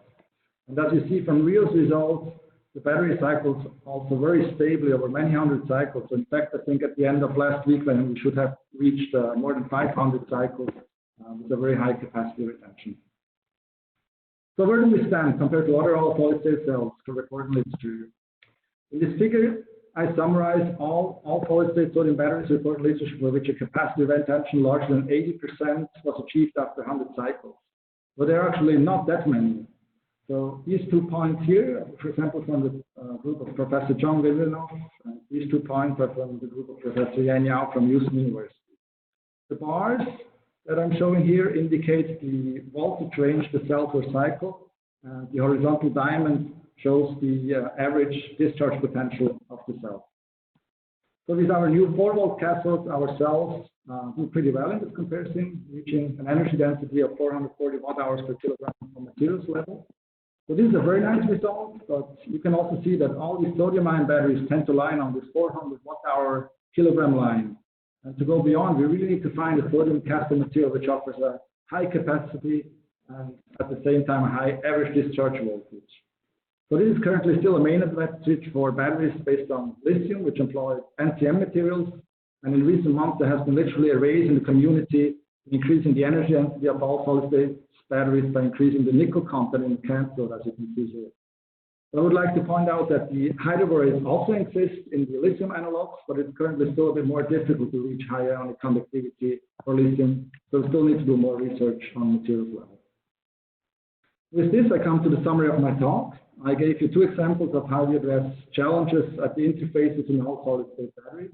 E: And as you see from Rio's results, the battery cycles also very stably over many hundred cycles. So in fact, I think at the end of last week, when we should have reached more than 500 cycles with a very high capacity retention. So where do we stand compared to other all-solid-state cells to record literature? In this figure, I summarize all solid-state sodium batteries reported literature for which a capacity retention larger than 80% was achieved after 100 cycles. But there are actually not that many. So these 2 points here, for example, from the group of Professor John Villeneuve, and these 2 points are from the group of Professor Yan Yao from Houston University. The bars that I'm showing here indicate the voltage range the cell per cycle. The horizontal diamond shows the average discharge potential of the cell. So with our new 4-volt cathodes, our cells do pretty well in this comparison, reaching an energy density of 440 watt-hours per kilogram on materials level. So this is a very nice result, but you can also see that all these sodium-ion batteries tend to line on this 400 watt-hour kilogram line. And to go beyond, we really need to find a sodium cathode material which offers a high capacity and at the same time a high average discharge voltage. So this is currently still a main advantage for batteries based on lithium, which employ NCM materials. And in recent months, there has been literally a race in the community increasing the energy density of all solid-state batteries by increasing the nickel content in the cathode, as you can see here. So I would like to point out that the hydroborate also exists in the lithium analogs, but it's currently still a bit more difficult to reach high ionic conductivity for lithium. So we still need to do more research on materials level. With this, I come to the summary of my talk. I gave you 2 examples of how we address challenges at the interfaces in all solid-state batteries.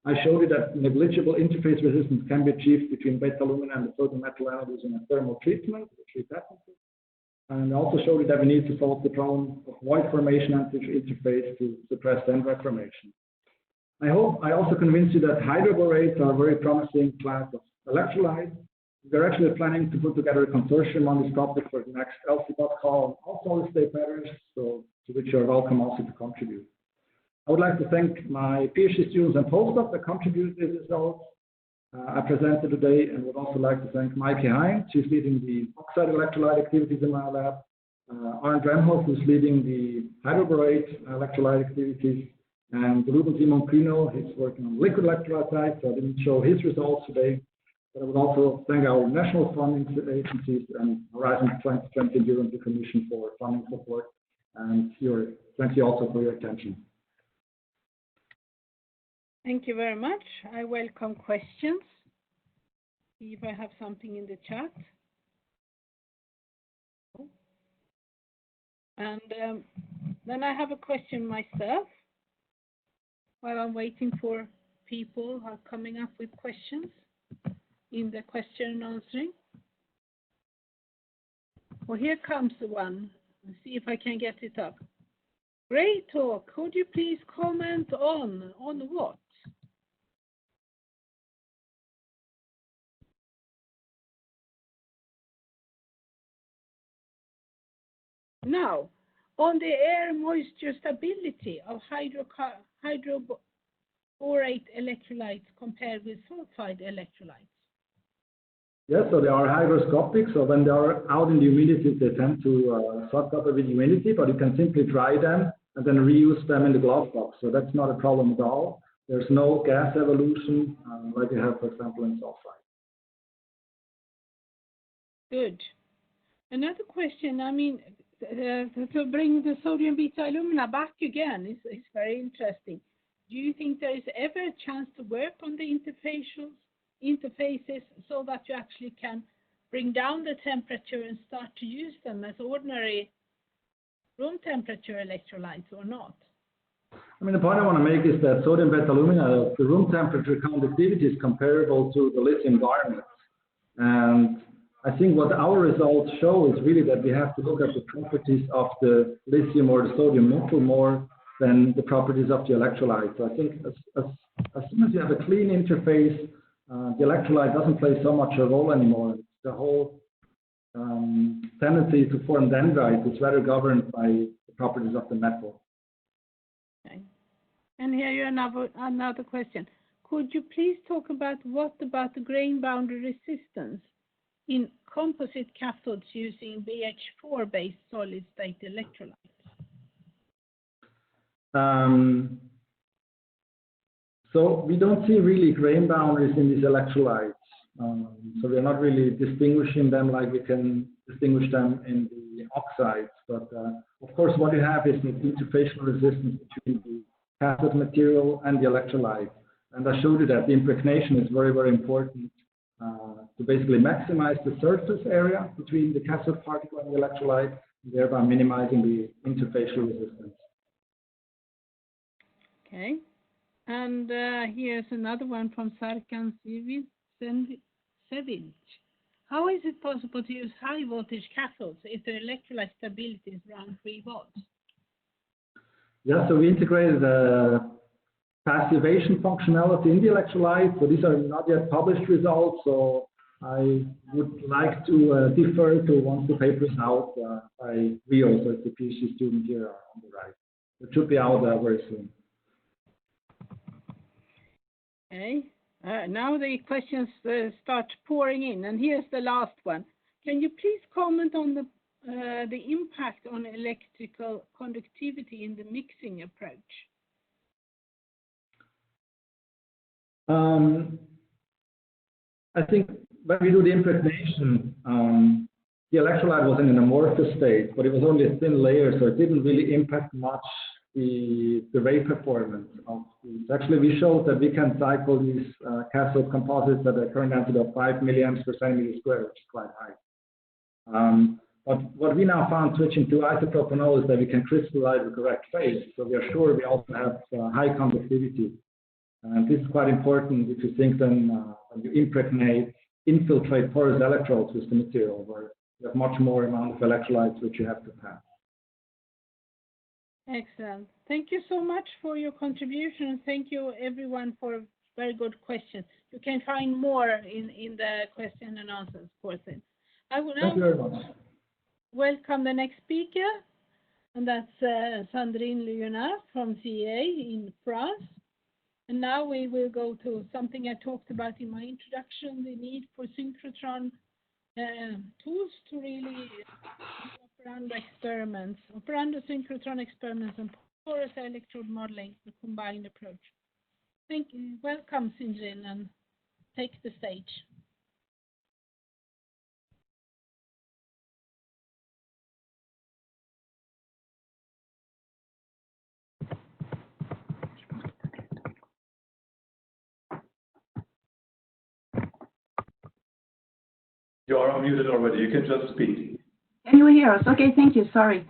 E: I showed you that negligible interface resistance can be achieved between beta aluminum and the sodium metal anode using a thermal treatment, which we patented. And I also showed you that we need to solve the problem of void formation and interface to suppress dendrite formation. I hope I also convinced you that hydroborates are a very promising class of electrolyte. We're actually planning to put together a consortium on this topic for the next LCBOT call on all solid-state batteries, so to which you're welcome also to contribute. I would like to thank my PhD students and postdocs that contributed to these results I presented today, and would also like to thank Maike Hein. She's leading the oxide electrolyte activities in my lab. Arndt Remhoff, who's leading the hydroborate electrolyte activities, and Ruben Simon Kühno, he's working on liquid electrolyte side, so I didn't show his results today. But I would also thank our national funding agencies and Horizon 2020 and European Commission for funding support. And thank you also for your attention.
A: Thank you very much. I welcome questions. See if I have something in the chat. And then I have a question myself while I'm waiting for people who are coming up with questions in the question and answering. Well, here comes the one. Let's see if I can get it up. Great talk. Could you please comment on what? Now, on the air moisture stability of hydroborate electrolytes compared with sulfide electrolytes.
E: Yes, so they are hygroscopic. So when they are out in the humidity, they tend to suck up a bit humidity, but you can simply dry them and then reuse them in the glove box. So that's not a problem at all. There's no gas evolution like you have, for example, in sulfide.
A: Good. Another question, I mean, to bring the sodium beta alumina back again is very interesting. Do you think there is ever a chance to work on the interfaces so that you actually can bring down the temperature and start to use them as ordinary room temperature electrolytes or not?
E: I mean, the point I want to make is that sodium beta alumina, the room temperature conductivity is comparable to the lithium garnets. And I think what our results show is really that we have to look at the properties of the lithium or the sodium nickel more than the properties of the electrolyte. So I think as soon as you have a clean interface, the electrolyte doesn't play so much a role anymore. The whole tendency to form dendrite is rather governed by the properties of the metal.
A: Okay. And here you another question. Could you please talk about the grain boundary resistance in composite cathodes using BH4-based solid-state electrolytes?
E: So we don't see really grain boundaries in these electrolytes. So we're not really distinguishing them like we can distinguish them in the oxides. But of course, what you have is an interfacial resistance between the cathode material and the electrolyte. And I showed you that the impregnation is very, very important to basically maximize the surface area between the cathode particle and the electrolyte, thereby minimizing the interfacial resistance.
A: Okay. And here's another one from Sarkan Sevinch. How is it possible to use high voltage cathodes if the electrolyte stability is around 3 volts?
E: Yeah, so we integrated passivation functionality in the electrolyte. So these are not yet published results. So I would like to defer to once the paper is out by Rio, so it's the PhD student here on the right. It should be out very soon.
A: Okay. Now the questions start pouring in, and here's the last one. Can you please comment on the impact on electrical conductivity in the mixing approach?
E: I think when we do the impregnation, the electrolyte was in an amorphous state, but it was only a thin layer, so it didn't really impact much the rate performance of these. Actually, we showed that we can cycle these cathode composites at a current density of 5 milliamps per centimeter square, which is quite high. But what we now found switching to isopropanol is that we can crystallize the correct phase, so we are sure we also have high conductivity. And this is quite important if you think then when you impregnate, infiltrate porous electrodes with the material, where You have much more amount of electrolytes which you have to pass.
A: Excellent. Thank you so much for your contribution, and thank you everyone for very good questions. You can find more in the question and answers portion. I will
E: Thank you very much.
A: welcome the next speaker, and that's Sandrine Leonard from CA in France. And now we will go to something I talked about in my introduction, the need for synchrotron tools to really operando experiments, operando synchrotron experiments and porous electrode modeling, the combined approach. Thank you. Welcome, Sandrine, and take the stage.
C: You are unmuted already. You can just speak.
F: Can you hear us? Okay, thank you. Sorry.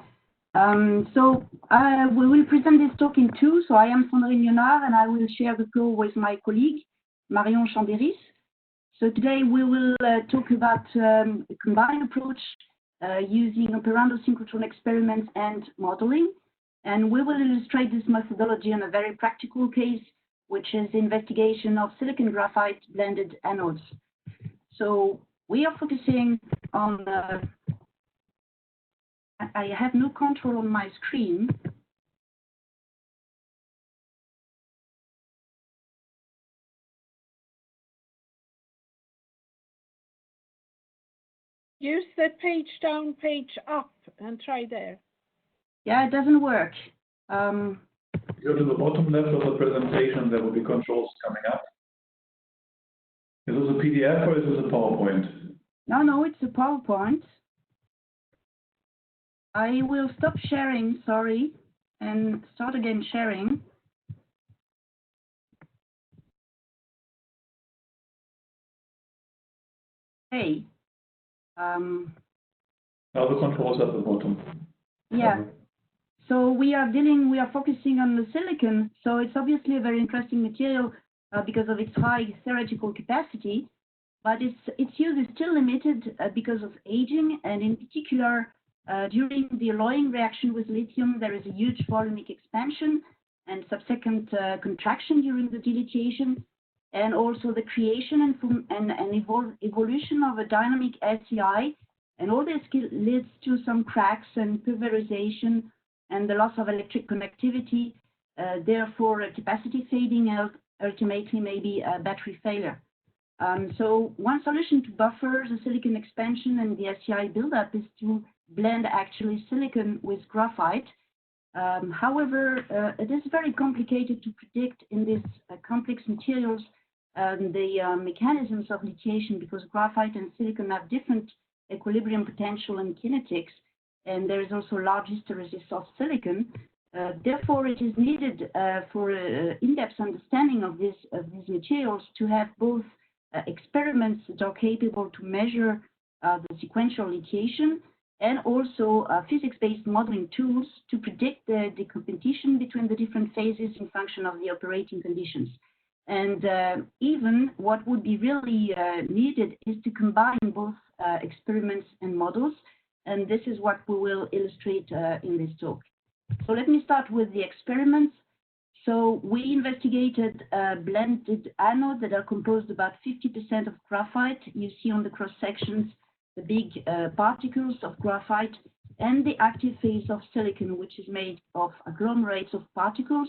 F: We will present this talk in two. So I am Sandrine Leonard, and I will share the floor with my colleague, Marion Chambéris. So today we will talk about a combined approach using operando synchrotron experiments and modeling. And we will illustrate this methodology on a very practical case, which is the investigation of silicon-graphite blended anodes. So we are focusing on, I have no control on my screen.
A: Use the page down, page up, and try there.
F: Yeah, it doesn't work.
C: Go to the bottom left of the presentation, there will be controls coming up. Is this a PDF or is this a PowerPoint?
F: No, it's a PowerPoint. I will stop sharing, sorry, and start again sharing. Okay.
C: Now the controls at the bottom.
F: Yeah. So we are focusing on the silicon. So it's obviously a very interesting material because of its high theoretical capacity, but its use is still limited because of aging, and in particular, during the alloying reaction with lithium, there is a huge volumic expansion and subsequent contraction during the dilation, and also the creation and evolution of a dynamic SEI, and all this leads to some cracks and pulverization and the loss of electric conductivity, therefore capacity fading and ultimately maybe a battery failure. So one solution to buffer the silicon expansion and the SEI buildup is to blend actually silicon with graphite. However, it is very complicated to predict in these complex materials the mechanisms of lithiation, because graphite and silicon have different equilibrium potential and kinetics, and there is also large hysteresis of silicon. Therefore, it is needed for in-depth understanding of these materials to have both experiments that are capable to measure the sequential lithiation, and also physics-based modeling tools to predict the competition between the different phases in function of the operating conditions. And even what would be really needed is to combine both experiments and models, and this is what we will illustrate in this talk. So let me start with the experiments. So we investigated blended anodes that are composed about 50% of graphite. You see on the cross sections the big particles of graphite and the active phase of silicon, which is made of agglomerates of particles,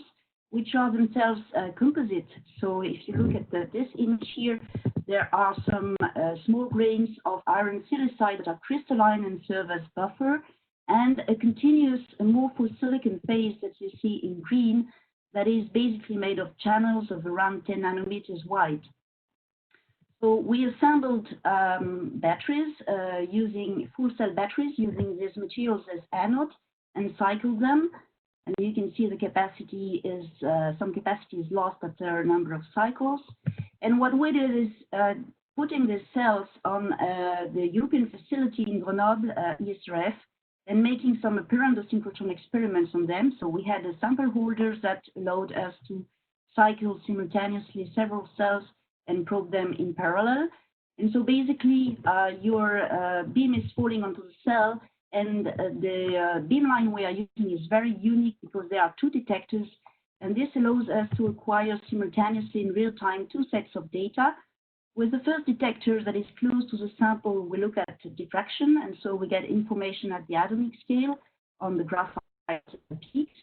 F: which are themselves composite. So if you look at this image here, there are some small grains of iron silicide that are crystalline and serve as buffer, and a continuous amorphous silicon phase that you see in green that is basically made of channels of around 10 nanometers wide. So we assembled batteries using full cell batteries using these materials as anode and cycled them. And you can see the capacity is, some capacity is lost after a number of cycles. And what we did is putting these cells on the European facility in Grenoble, ISRF, and making some operando synchrotron experiments on them. So we had sample holders that allowed us to cycle simultaneously several cells and probe them in parallel. And so basically, your beam is falling onto the cell, and the beamline we are using is very unique because there are two detectors, and this allows us to acquire simultaneously in real time two sets of data. With the first detector that is close to the sample, we look at diffraction, and so we get information at the atomic scale on the graphite peaks.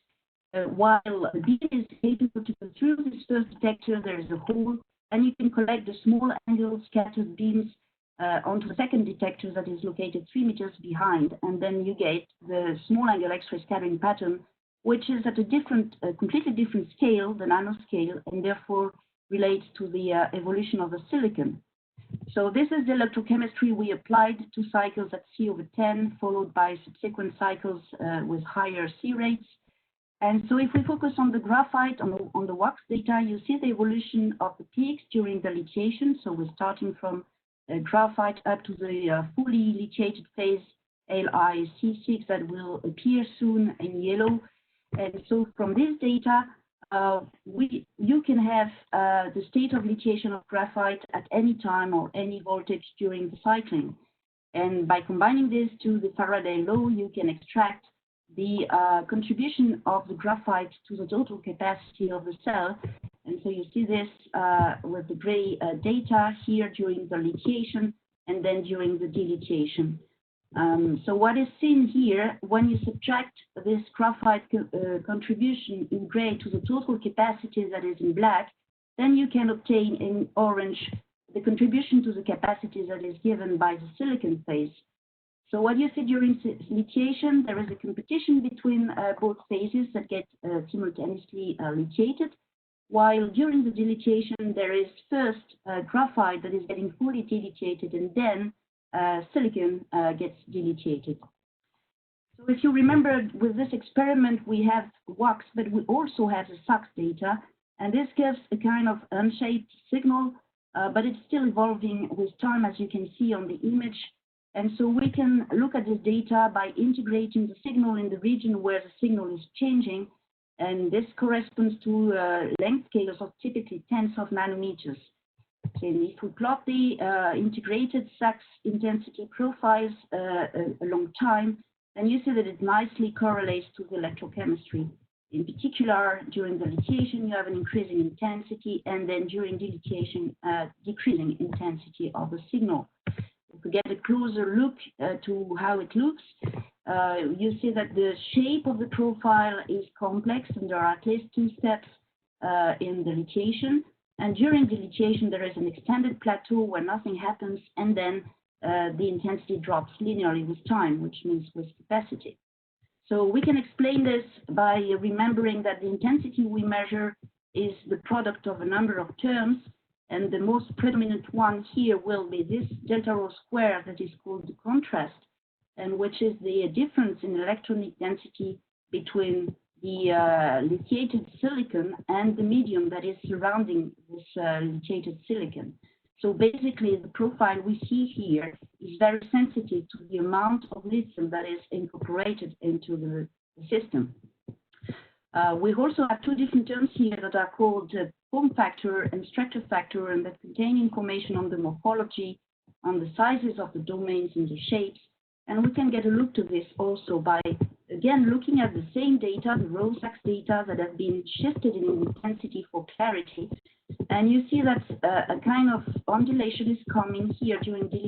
F: While the beam is able to go through this first detector, there is a hole, and you can collect the small angle scattered beams onto the second detector that is located 3 meters behind, and then you get the small angle X-ray scattering pattern, which is at a different, completely different scale, the nanoscale, and therefore relates to the evolution of the silicon. So this is the electrochemistry we applied, 2 cycles at C/10, followed by subsequent cycles with higher C rates. And so if we focus on the graphite, on the wax data, you see the evolution of the peaks during the lithiation. So we're starting from graphite up to the fully lithiated phase, LiC6, that will appear soon in yellow. And so from this data, you can have the state of lithiation of graphite at any time or any voltage during the cycling. And by combining this to the Faraday law, you can extract the contribution of the graphite to the total capacity of the cell. And so you see this with the gray data here during the lithiation and then during the dilithiation. So what is seen here, when you subtract this graphite contribution in gray to the total capacity that is in black, then you can obtain in orange the contribution to the capacity that is given by the silicon phase. So what you see during lithiation, there is a competition between both phases that get simultaneously lithiated, while during the dilithiation, there is first graphite that is getting fully dilithiated, and then silicon gets dilithiated. So if you remember, with this experiment, we have wax, but we also have the SAX data, and this gives a kind of unshaped signal, but it's still evolving with time, as you can see on the image. And so we can look at this data by integrating the signal in the region where the signal is changing, and this corresponds to length scales of typically tens of nanometers. And if we plot the integrated SAX intensity profiles along time, then you see that it nicely correlates to the electrochemistry. In particular, during the lithiation, you have an increasing intensity, and then during dilithiation, decreasing intensity of the signal. If we get a closer look to how it looks, you see that the shape of the profile is complex, and there are at least 2 steps in the lithiation. And during the lithiation, there is an extended plateau where nothing happens, and then the intensity drops linearly with time, which means with capacity. So we can explain this by remembering that the intensity we measure is the product of a number of terms, and the most predominant one here will be this delta rho square that is called the contrast, and which is the difference in electronic density between the lithiated silicon and the medium that is surrounding this lithiated silicon. So basically, the profile we see here is very sensitive to the amount of lithium that is incorporated into the system. We also have 2 different terms here that are called form factor and structure factor, and that contain information on the morphology, on the sizes of the domains and the shapes. And we can get a look to this also by, again, looking at the same data, the raw SAX data that have been shifted in intensity for clarity. And you see that a kind of ondulation is coming here during the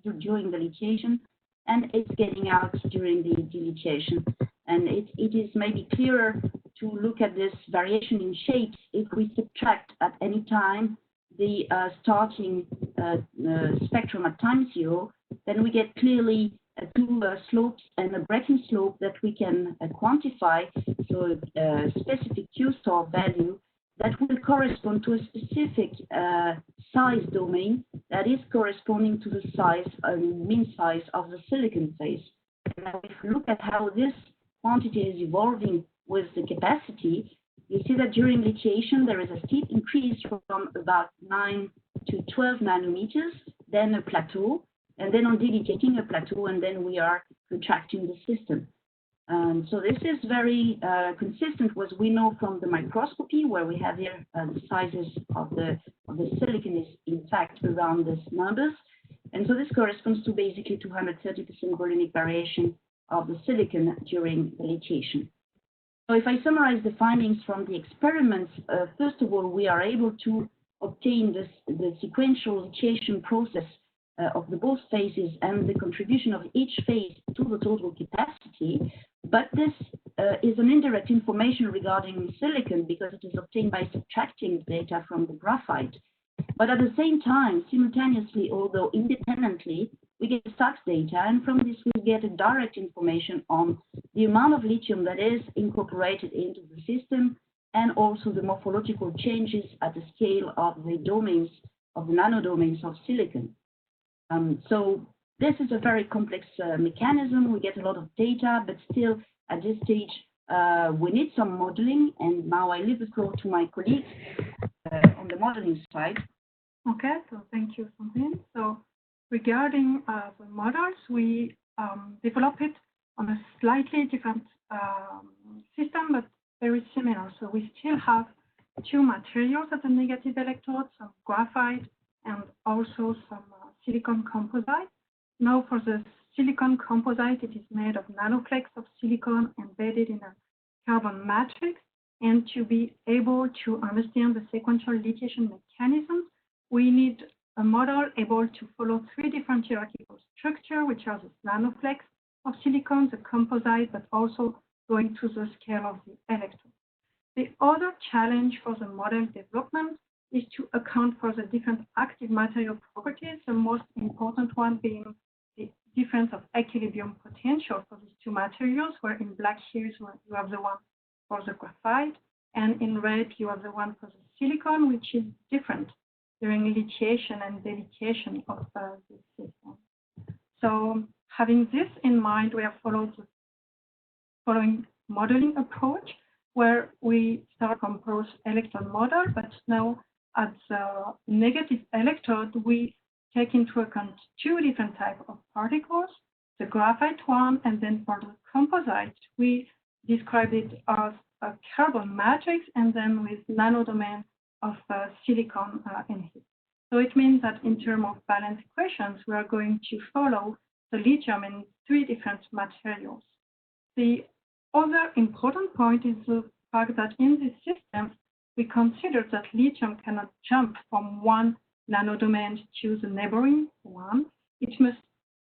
F: lithiation, and it's getting out during the dilithiation. And it is maybe clearer to look at this variation in shapes if we subtract at any time the starting spectrum at time 0, then we get clearly 2 slopes and a breaking slope that we can quantify, so a specific Q star value that will correspond to a specific size domain that is corresponding to the size, mean size of the silicon phase. Now, if you look at how this quantity is evolving with the capacity, you see that during lithiation there is a steep increase from about 9 to 12 nanometers, then a plateau, and then on dilithiating a plateau, and then we are contracting the system. So this is very consistent with we know from the microscopy, where we have here the sizes of the silicon is in fact around these numbers. And so this corresponds to basically 230% volumic variation of the silicon during the lithiation. So if I summarize the findings from the experiments, first of all, we are able to obtain the sequential lithiation process of the both phases and the contribution of each phase to the total capacity. But this is an indirect information regarding silicon because it is obtained by subtracting data from the graphite. But at the same time, simultaneously, although independently, we get stocks data, and from this we get a direct information on the amount of lithium that is incorporated into the system, and also the morphological changes at the scale of the domains, of the nanodomains of silicon. So this is a very complex mechanism. We get a lot of data, but still at this stage, we need some modeling. And now I leave the floor to my colleagues on the modeling side.
G: Okay, so thank you, Sandrine. So regarding the models, we develop it on a slightly different system, but very similar. So we still have two materials at the negative electrode, some graphite and also some silicon composite. Now for the silicon composite, it is made of nanoflakes of silicon embedded in a carbon matrix. And to be able to understand the sequential lithiation mechanisms, we need a model able to follow three different hierarchical structures, which are the nanoflakes of silicon, the composite, but also going to the scale of the electron. The other challenge for the model development is to account for the different active material properties, the most important one being the difference of equilibrium potential for these two materials, where in black here you have the one for the graphite, and in red you have the one for the silicon, which is different during lithiation and delithiation of this system. So having this in mind, we have followed the following modeling approach, where we start from post-electron model, but now at the negative electrode, we take into account two different types of particles, the graphite one, and then for the composite, we describe it as a carbon matrix, and then with nanodomain of silicon in it. So it means that in terms of balance equations, we are going to follow the lithium in three different materials. The other important point is the fact that in this system, we consider that lithium cannot jump from one nanodomain to the neighboring one. It must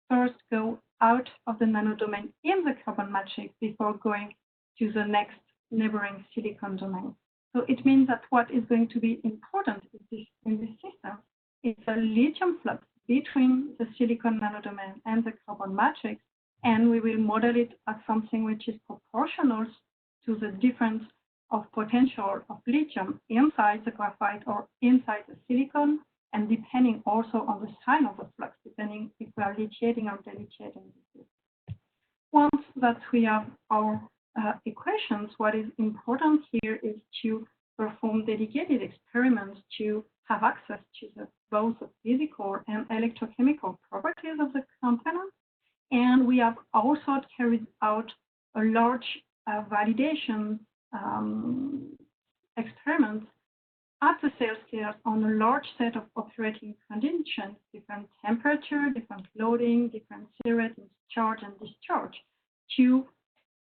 G: first go out of the nanodomain in the carbon matrix before going to the next neighboring silicon domain. So it means that what is going to be important in this system is a lithium flux between the silicon nanodomain and the carbon matrix, and we will model it as something which is proportional to the difference of potential of lithium inside the graphite or inside the silicon, and depending also on the sign of the flux, depending if we are lithiating or delithiating. Once that we have our equations, what is important here is to perform dedicated experiments to have access to both the physical and electrochemical properties of the components. And we have also carried out a large validation experiments at the cell scale on a large set of operating conditions, different temperature, different loading, different C rate, charge and discharge, to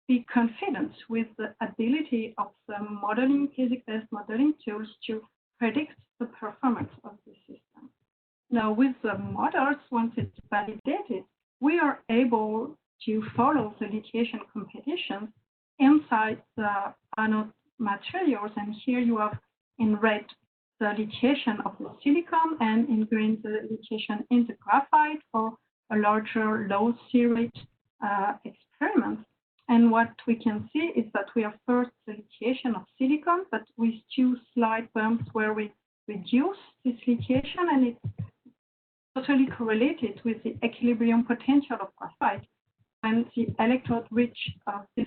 G: be confident with the ability of the modeling, physics-based modeling tools to predict the performance of the system. Now, with the models, once it's validated, we are able to follow the lithiation competition inside the anode materials. And here you have in red the lithiation of the silicon, and in green the lithiation in the graphite for a larger low C rate experiment. And what we can see is that we have first the lithiation of silicon, but with two slight bumps where we reduce this lithiation, and it's totally correlated with the equilibrium potential of graphite. When the electrode reach this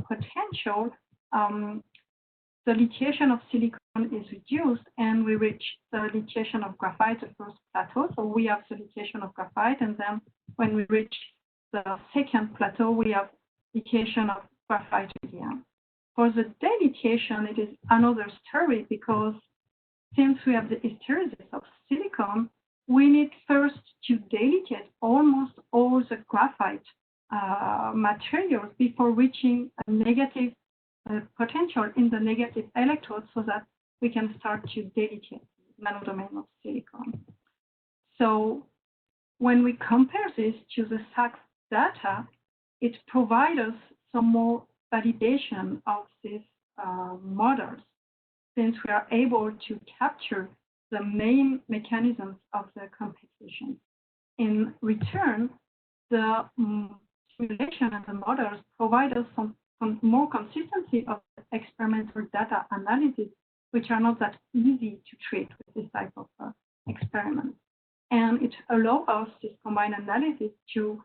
G: potential, the lithiation of silicon is reduced, and we reach the lithiation of graphite, the first plateau. So we have the lithiation of graphite, and then when we reach the second plateau, we have lithiation of graphite again. For the dilithiation, it is another story because since we have the hysteresis of silicon, we need first to dilithiate almost all the graphite materials before reaching a negative potential in the negative electrode so that we can start to dilithiate the nanodomain of silicon. So when we compare this to the SACS data, it provides us some more validation of these models, since we are able to capture the main mechanisms of the competition. In return, the simulation and the models provide us some more consistency of experimental data analysis, which are not that easy to treat with this type of experiment. And it allows us, this combined analysis, to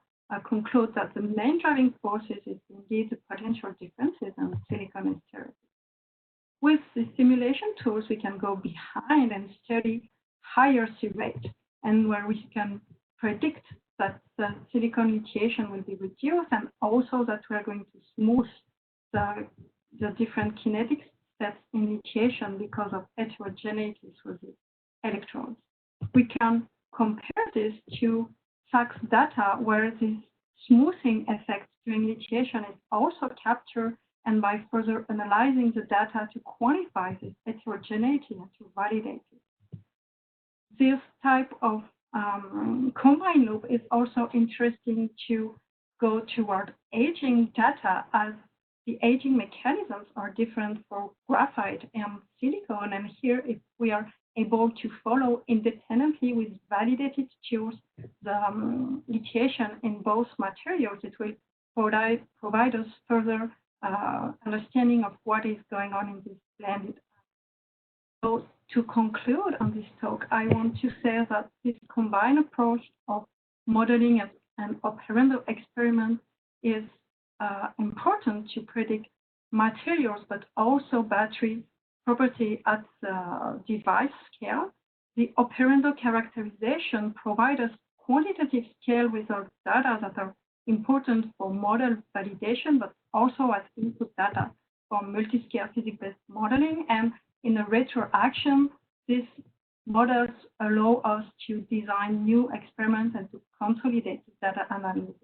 G: conclude that the main driving forces is indeed the potential differences in silicon hysteresis. With the simulation tools, we can go behind and study higher C rate, and where we can predict that the silicon lithiation will be reduced, and also that we are going to smooth the different kinetic steps in lithiation because of heterogeneity through the electrodes. We can compare this to SACS data, where this smoothing effect during lithiation is also captured, and by further analyzing the data to quantify this heterogeneity and to validate it. This type of combined loop is also interesting to go toward aging data, as the aging mechanisms are different for graphite and silicon. And here, if we are able to follow independently with validated tools the lithiation in both materials, it will provide us further understanding of what is going on in this blended. So to conclude on this talk, I want to say that this combined approach of modeling and operando experiment is important to predict materials, but also battery property at the device scale. The operando characterization provides us quantitative scale results data that are important for model validation, but also as input data for multi-scale physics-based modeling. And in a retroaction, these models allow us to design new experiments and to consolidate the data analysis.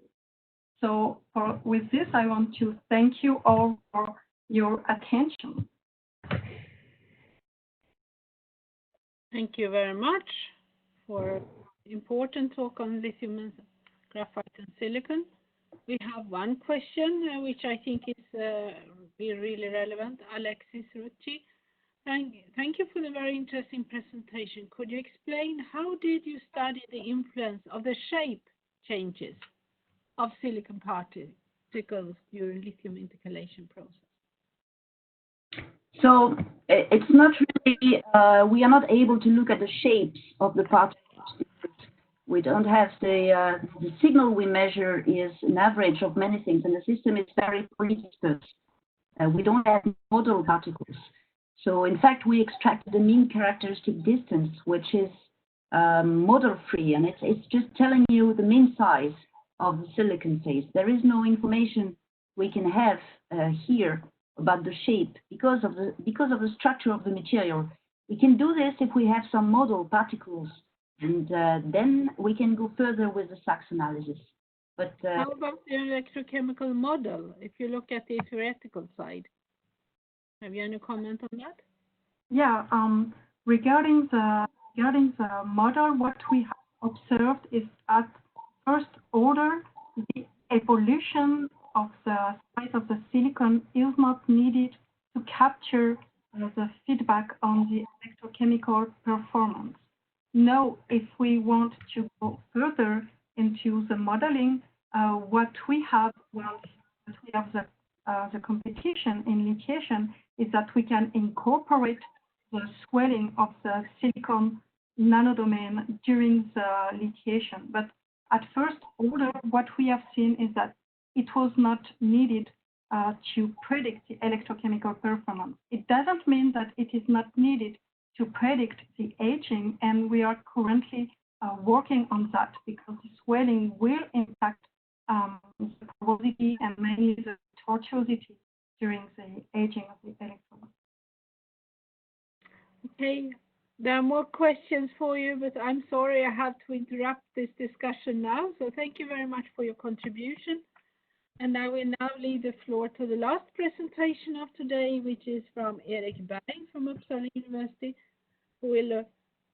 G: So with this, I want to thank you all for your attention.
A: Thank you very much for important talk on lithium, graphite, and silicon. We have one question, which I think is be really relevant. Alexis Rucci. Thank you for the very interesting presentation. Could you explain how did you study the influence of the shape changes of silicon particles during lithium intercalation process?
F: So it's not really, we are not able to look at the shapes of the particles. We don't have the signal we measure is an average of many things, and the system is very predisposed. We don't have model particles. So in fact, we extracted the mean characteristic distance, which is model-free, and it's just telling you the mean size of the silicon phase. There is no information we can have here about the shape because of the structure of the material. We can do this if we have some model particles, and then we can go further with the SACS analysis. But
A: how about the electrochemical model? If you look at the theoretical side, have you any comment on that?
G: Yeah, regarding the model, what we have observed is at first order, the evolution of the size of the silicon is not needed to capture the feedback on the electrochemical performance. Now, if we want to go further into the modeling, what we have once we have the competition in lithiation is that we can incorporate the swelling of the silicon nanodomain during the lithiation. But at first order, what we have seen is that it was not needed to predict the electrochemical performance. It doesn't mean that it is not needed to predict the aging, and we are currently working on that because the swelling will impact the probability and many of the fortuity during the aging of the electron.
A: Okay, there are more questions for you, but I'm sorry I have to interrupt this discussion now. So thank you very much for your contribution. And I will now leave the floor to the last presentation of today, which is from Erik Berg from Uppsala University, who will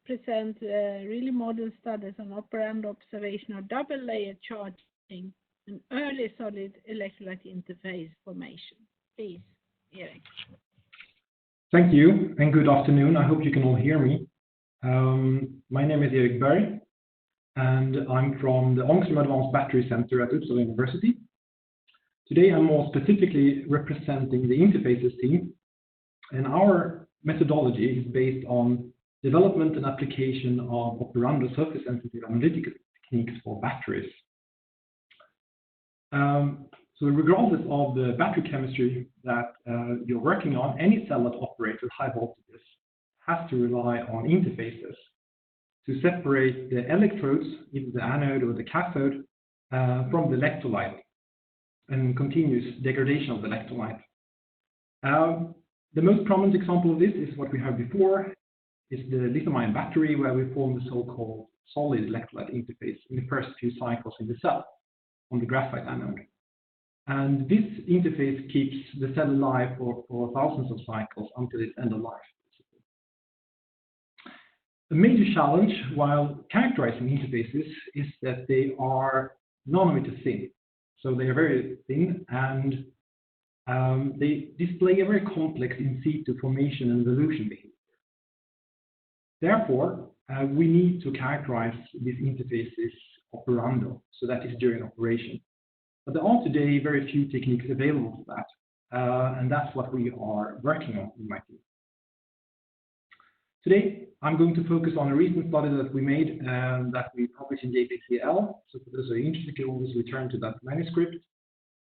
A: present really modern studies on operand observation of double-layer charging and early solid electrolyte interface formation. Please, Erik.
H: Thank you, and good afternoon. I hope you can all hear me. My name is Erik Berg, and I'm from the Ångström Advanced Battery Center at Uppsala University. Today, I'm more specifically representing the interfaces team, and our methodology is based on development and application of operando surface-sensitive analytical techniques for batteries. So regardless of the battery chemistry that you're working on, any cell that operates at high voltages has to rely on interfaces to separate the electrodes, either the anode or the cathode, from the electrolyte and continuous degradation of the electrolyte. The most prominent example of this is what we had before, is the lithium-ion battery, where we form the so-called solid electrolyte interface in the first few cycles in the cell on the graphite anode. And this interface keeps the cell alive for thousands of cycles until its end of life. A major challenge while characterizing interfaces is that they are nanometer thin. So they are very thin, and they display a very complex in situ formation and evolution behavior. Therefore, we need to characterize these interfaces operando, so that is during operation. But there are today very few techniques available for that, and that's what we are working on in my team. Today, I'm going to focus on a recent study that we made that we published in JPCL. So for those who are interested, you can always return to that manuscript.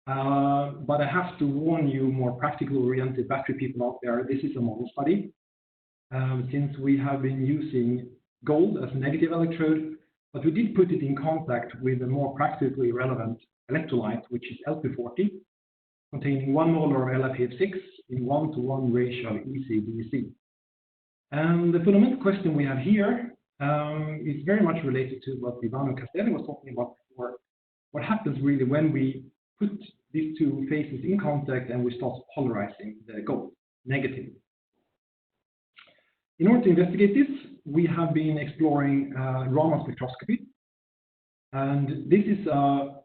H: But I have to warn you, more practical-oriented battery people out there, this is a model study. Since we have been using gold as a negative electrode, but we did put it in contact with a more practically relevant electrolyte, which is LP40, containing 1 molar of LiPF6 in 1:1 ratio of EC/DEC. And the fundamental question we have here is very much related to what Ivano Castelli was talking about before. What happens really when we put these two phases in contact and we start polarizing the gold negatively? In order to investigate this, we have been exploring Raman spectroscopy. And this is an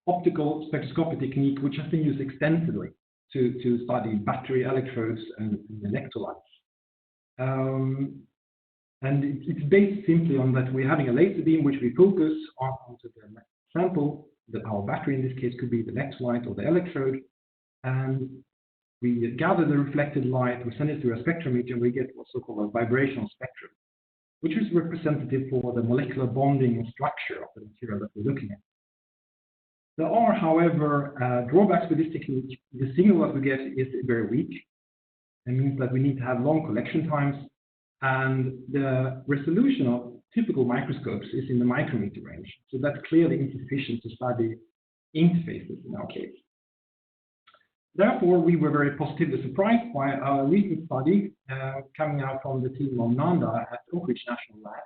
H: optical spectroscopy technique which has been used extensively to study battery electrodes and electrolytes. And it's based simply on that we're having a laser beam which we focus onto the sample, that our battery in this case could be the electrolyte or the electrode, and we gather the reflected light, we send it through a spectrometer, and we get what's so-called a vibrational spectrum, which is representative for the molecular bonding and structure of the material that we're looking at. There are, however, drawbacks with this technique. The signal that we get is very weak. It means that we need to have long collection times, and the resolution of typical microscopes is in the micrometer range. So that's clearly insufficient to study interfaces in our case. Therefore, we were very positively surprised by a recent study coming out from the team of Nanda at Oak Ridge National Lab,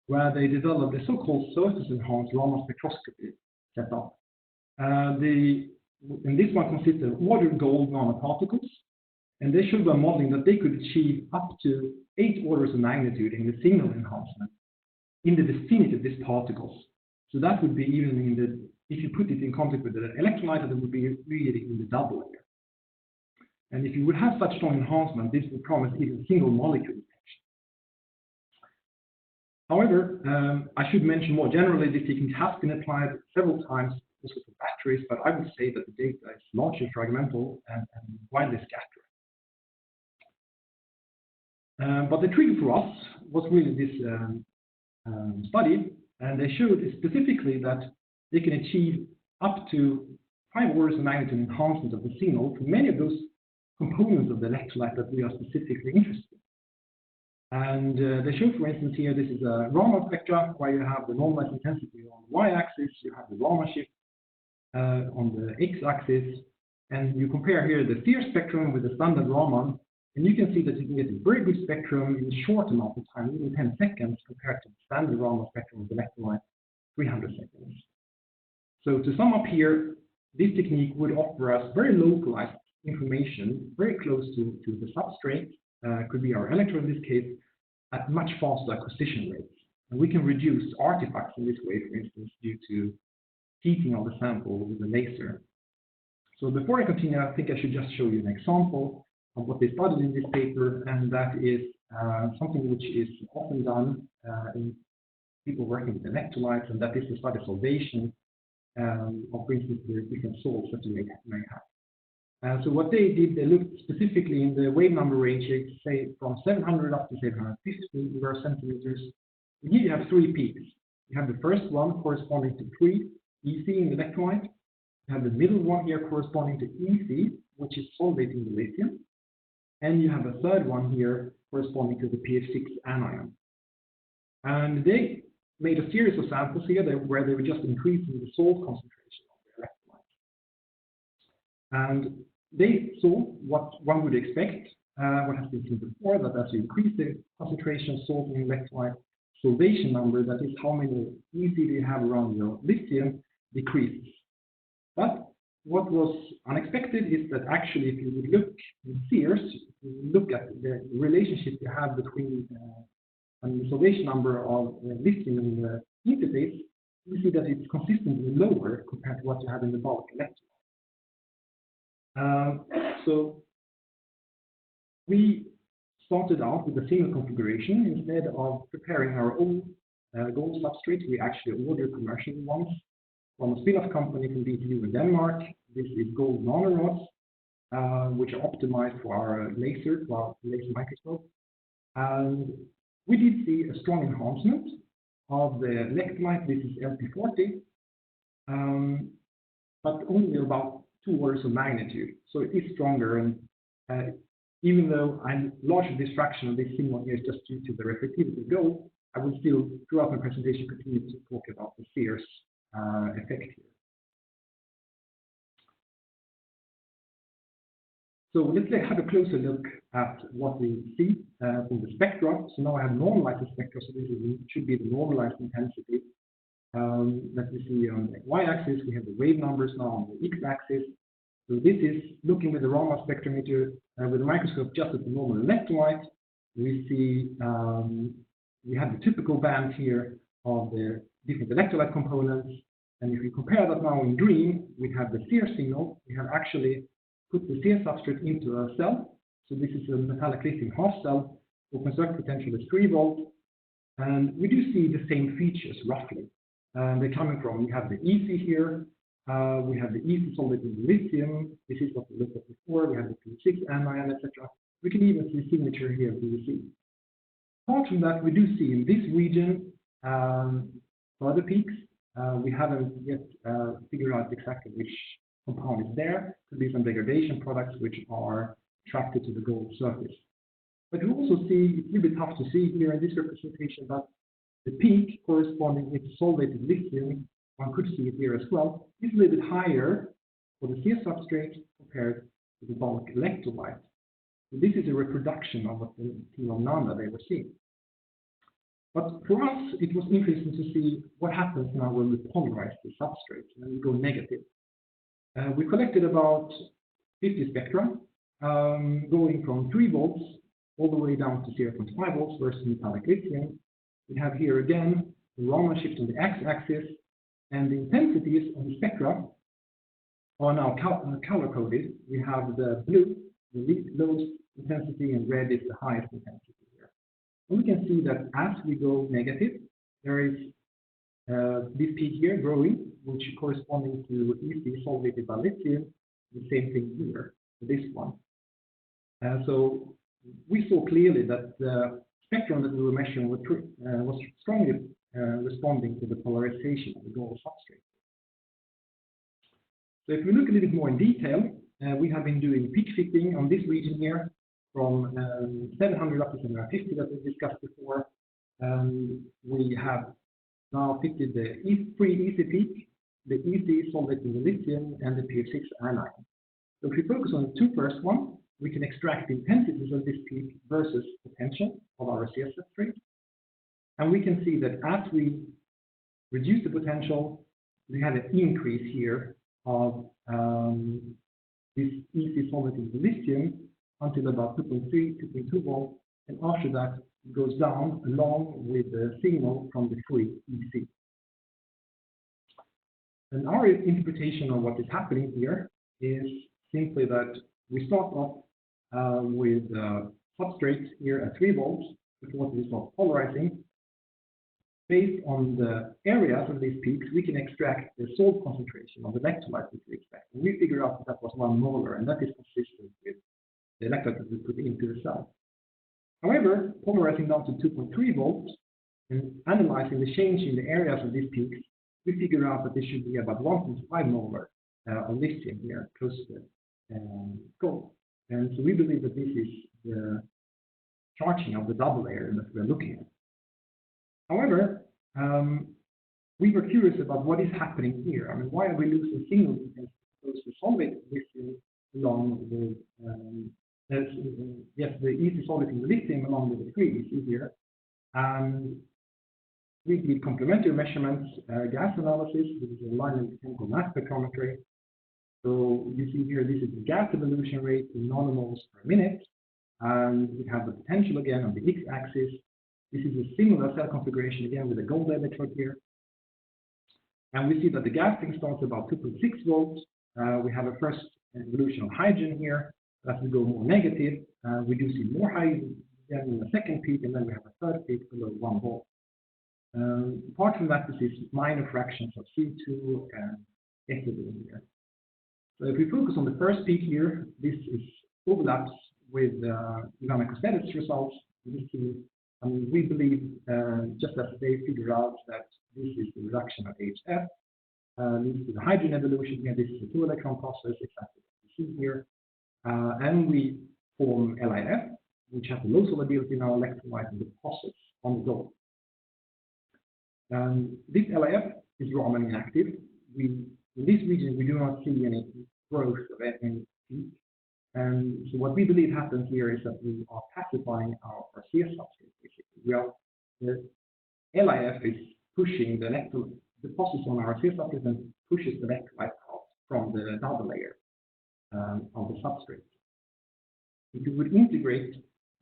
H: where they developed a so-called surface-enhanced Raman spectroscopy setup. And this one consists of ordered gold nanoparticles, and they showed by modeling that they could achieve up to 8 orders of magnitude in the signal enhancement in the vicinity of these particles. So that would be even in the, if you put it in contact with the electrolyte, that would be really in the double layer. And if you would have such strong enhancement, this would promise even single molecule detection. However, I should mention more generally, this technique has been applied several times also for batteries, but I would say that the data is largely fragmental and widely scattered. But the trigger for us was really this study, and they showed specifically that they can achieve up to 5 orders of magnitude enhancement of the signal for many of those components of the electrolyte that we are specifically interested in. And they show, for instance, here this is a Raman spectra where you have the normalized intensity on the y-axis, you have the Raman shift on the x-axis, And you compare here the Sears spectrum with the standard Raman, and you can see that you can get a very good spectrum in a short amount of time, even 10 seconds, compared to the standard Raman spectrum with electrolyte, 300 seconds. So to sum up here, this technique would offer us very localized information, very close to the substrate, could be our electrode in this case, at much faster acquisition rates. And we can reduce artifacts in this way, for instance, due to heating of the sample with a laser. So before I continue, I think I should just show you an example of what they studied in this paper, and that is something which is often done in people working with electrolytes, and that is the study solvation of, for instance, the different salts that you may have. So what they did, they looked specifically in the wave number range, say from 700 up to 750 reverse centimeters. And here you have three peaks. You have the first one corresponding to free EC in the electrolyte. You have the middle one here corresponding to EC, which is solvating the lithium. And you have a third one here corresponding to the pH6 anion. And they made a series of samples here where they were just increasing the salt concentration of the electrolyte. And they saw what one would expect, what has been seen before, that as you increase the concentration of salt in the electrolyte, solvation number, that is how many EC you have around your lithium, decreases. But what was unexpected is that actually, if you would look in Sears, look at the relationship you have between the solvation number of lithium in the interface, you see that it's consistently lower compared to what you have in the bulk electrolyte. So we started out with a single configuration. Instead of preparing our own gold substrate, we actually ordered commercial ones from a spin-off company from BTU in Denmark. This is gold nanorods, which are optimized for our laser microscope. And we did see a strong enhancement of the electrolyte. This is LP40, but only about 2 orders of magnitude. So it is stronger, and even though I'm largely this fraction of this signal here is just due to the reflectivity of gold, I will still, throughout my presentation, continue to talk about the Sears effect here. So let's have a closer look at what we see from the spectra. So now I have normalized the spectra, so this should be the normalized intensity that we see on the y-axis. We have the wave numbers now on the x-axis. So this is looking with the Raman spectrometer with a microscope just at the normal electrolyte. We see we have the typical band here of the different electrolyte components. And if we compare that now in green, we have the Sears signal. We have actually put the Sears substrate into a cell. So this is a metallic lithium half cell. Open circuit potential is 3 volts. And we do see the same features roughly. They're coming from, we have the EC here. We have the EC solid in the lithium. This is what we looked at before. We have the pH6 anion, etc. We can even see signature here of PVC. Apart from that, we do see in this region further peaks. We haven't yet figured out exactly which compound is there. Could be some degradation products which are attracted to the gold surface. But we also see, it's a little bit tough to see here in this representation, but the peak corresponding with solvated lithium, one could see it here as well, is a little bit higher for the Sears substrate compared to the bulk electrolyte. So this is a reproduction of what the team of Nanda they were seeing. But for us, it was interesting to see what happens now when we polarize the substrate and we go negative. We collected about 50 spectra, going from 3 volts all the way down to 0.5 volts versus metallic lithium. We have here again the Raman shift on the x-axis, and the intensities on the spectra are now color-coded. We have the blue, the lowest intensity, and red is the highest intensity here. And we can see that as we go negative, there is this peak here growing, which is corresponding to EC solvated by lithium. The same thing here, this one. So we saw clearly that the spectrum that we were measuring was strongly responding to the polarization of the gold substrate. So if we look a little bit more in detail, we have been doing peak fitting on this region here from 700 up to 750 that we discussed before. We have now fitted the free EC peak, the EC solvating the lithium, and the pH6 anion. So if we focus on the two first ones, we can extract the intensities of this peak versus potential of our CS substrate. And we can see that as we reduce the potential, we have an increase here of this easy solid in the lithium until about 2.3, 2.2 volts, and after that it goes down along with the signal from the free EC. And our interpretation of what is happening here is simply that we start off with substrates here at 3 volts before we start polarizing. Based on the areas of these peaks, we can extract the salt concentration of the electrolyte that we expect. And we figure out that was 1 molar, and that is consistent with the electrolyte that we put into the cell. However, polarizing down to 2.3 volts and analyzing the change in the areas of these peaks, we figure out that there should be about 1.5 molar of lithium here, close to gold. And so we believe that this is the charging of the double layer that we're looking at. However, we were curious about what is happening here. I mean, why are we losing signal close to solid lithium along with the easy solid in the lithium along with the free EC here? And we did complementary measurements, gas analysis. This is a line chemical mass spectrometry. So you see here, this is the gas evolution rate in nanomoles per minute, and we have the potential again on the x-axis. This is a similar cell configuration again with a gold electrode here. And we see that the gas thing starts about 2.6 volts. We have a first evolution of hydrogen here. As we go more negative, we do see more hydrogen in the second peak, and then we have a third peak below 1 volt. Apart from that, this is minor fractions of C2 and ethylene here. So if we focus on the first peak here, this overlaps with Ivana Kostelets results. I mean, we believe, just as they figure out that this is the reduction of HF, leads to the hydrogen evolution here. This is a 2-electron process, exactly what we see here. And we form LIF, which has a low solubility in our electrolyte and deposits on the gold. This LIF is Raman inactive. In this region, we do not see any growth of any peak. And so what we believe happens here is that we are pacifying our CS substrate, basically. The LIF is pushing the electrolyte deposits on our CS substrate and pushes the electrolyte out from the double layer of the substrate. If you would integrate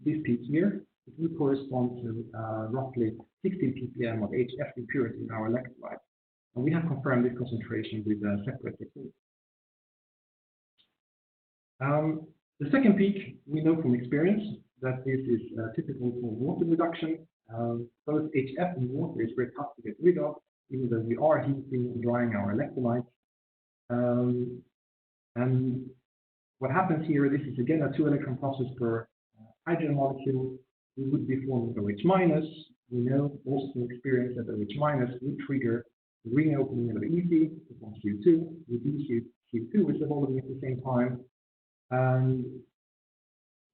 H: this peak here, it would correspond to roughly 16 ppm of HF impurity in our electrolyte. And we have confirmed this concentration with a separate technique. The second peak, we know from experience that this is typical for water reduction. Both HF and water is very tough to get rid of, even though we are heating and drying our electrolytes. And what happens here, this is again a 2-electron process per hydrogen molecule. We would be forming OH-. We know also from experience that OH- would trigger the ring opening of the EC from Q2. We do see Q2 is evolving at the same time. And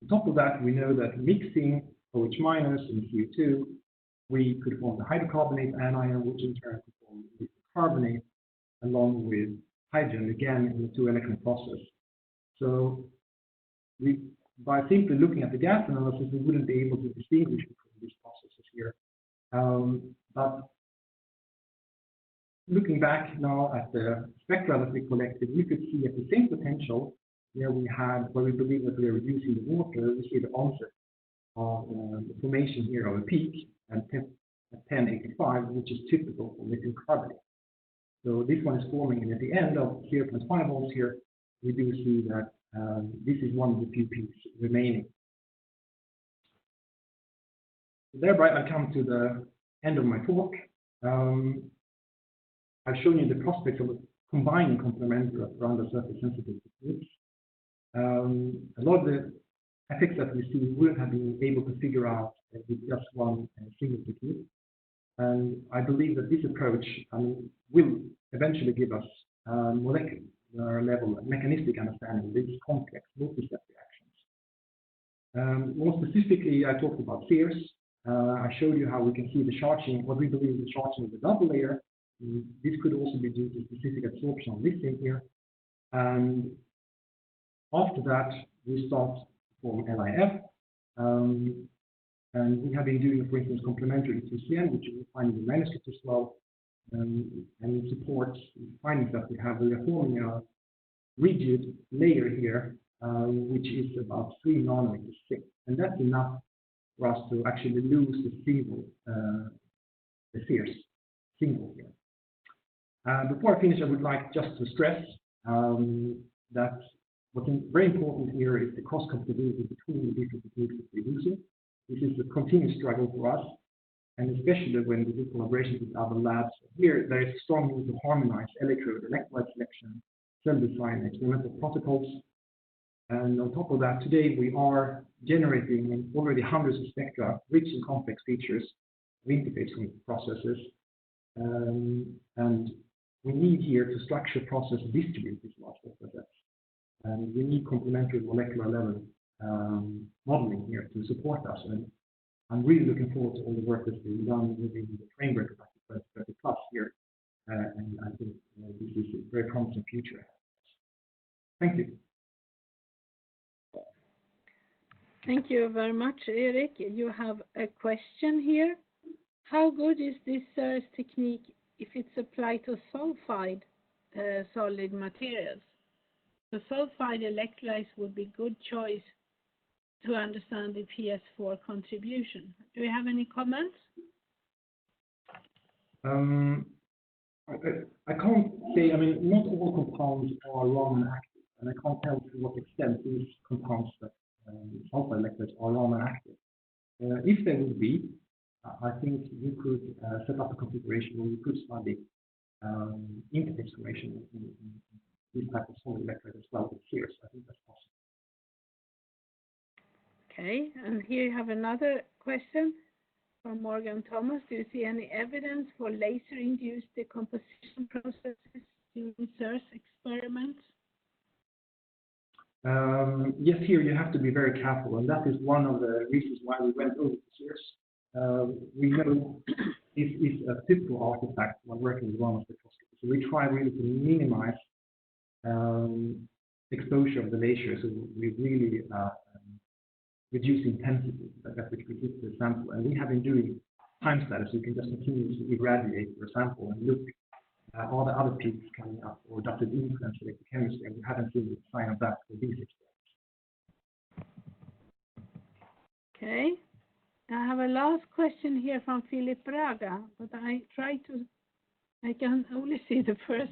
H: on top of that, we know that mixing OH- in Q2, we could form the hydrocarbonate anion, which in turn could form the carbonate along with hydrogen, again in the 2-electron process. So by simply looking at the gas analysis, we wouldn't be able to distinguish between these processes here. But looking back now at the spectra that we collected, we could see at the same potential where we believe that we are reducing the water, we see the onset of the formation here of a peak at 1085, which is typical for lithium carbonate. So this one is forming, and at the end of 0.5 volts here, we do see that this is one of the few peaks remaining. So thereby, I come to the end of my talk. I've shown you the prospects of combining complementary around the surface sensitive techniques. A lot of the effects that we see we wouldn't have been able to figure out with just one single technique. And I believe that this approach will eventually give us molecular level mechanistic understanding of these complex multi-step reactions. More specifically, I talked about spheres. I showed you how we can see the charging, what we believe is the charging of the double layer. This could also be due to specific absorption of lithium here. And After that, we start to form LIF. And we have been doing, for instance, complementary TCN, which you will find in the manuscript as well, and it supports findings that we have. We are forming a rigid layer here, which is about 3 nanometers thick, and that's enough for us to actually lose the single, the fierce single here. Before I finish, I would like just to stress that what's very important here is the cross-compatibility between the different techniques that we're using. This is a continuous struggle for us, and especially when we do collaborations with other labs. Here, there is a strong need to harmonize electrode, electrolyte selection, cell design, experimental protocols. And on top of that, today we are generating already hundreds of spectra, rich and complex features of interface processes. And we need here to structure, process, distribute these large spectra sets. And we need complementary molecular level modeling here to support us. And I'm really looking forward to all the work that's been done within the framework of 2030+ here. And I think this is a very promising future. Thank you.
A: Thank you very much, Erik. You have a question here. How good is this SIRS technique if it's applied to sulfide solid materials? The sulfide electrolytes would be good choice to understand the PS4 contribution. Do you have any comments?
H: I can't say, I mean, not all compounds are Raman active, and I can't tell to what extent these compounds that sulfide electrolytes are Raman active. If they would be, I think you could set up a configuration where you could study interface formation in this type of solid electrolyte as well with SIRS. I think that's possible.
A: Okay, and here you have another question from Morgan Thomas. Do you see any evidence for laser-induced decomposition processes during SIRS experiments?
H: Yes, here you have to be very careful, and that is one of the reasons why we went over to SIRS. We know this is a typical artifact when working with Raman spectroscopy. So we try really to minimize exposure of the laser, so we really reduce intensity at which we hit the sample. And we have been doing time studies, so you can just continuously irradiate your sample and look at all the other peaks coming up, or does it influence electrochemistry, and we haven't seen the sign of that for these experiments.
A: Okay. I have a last question here from Philip Braga, but I can only see the first.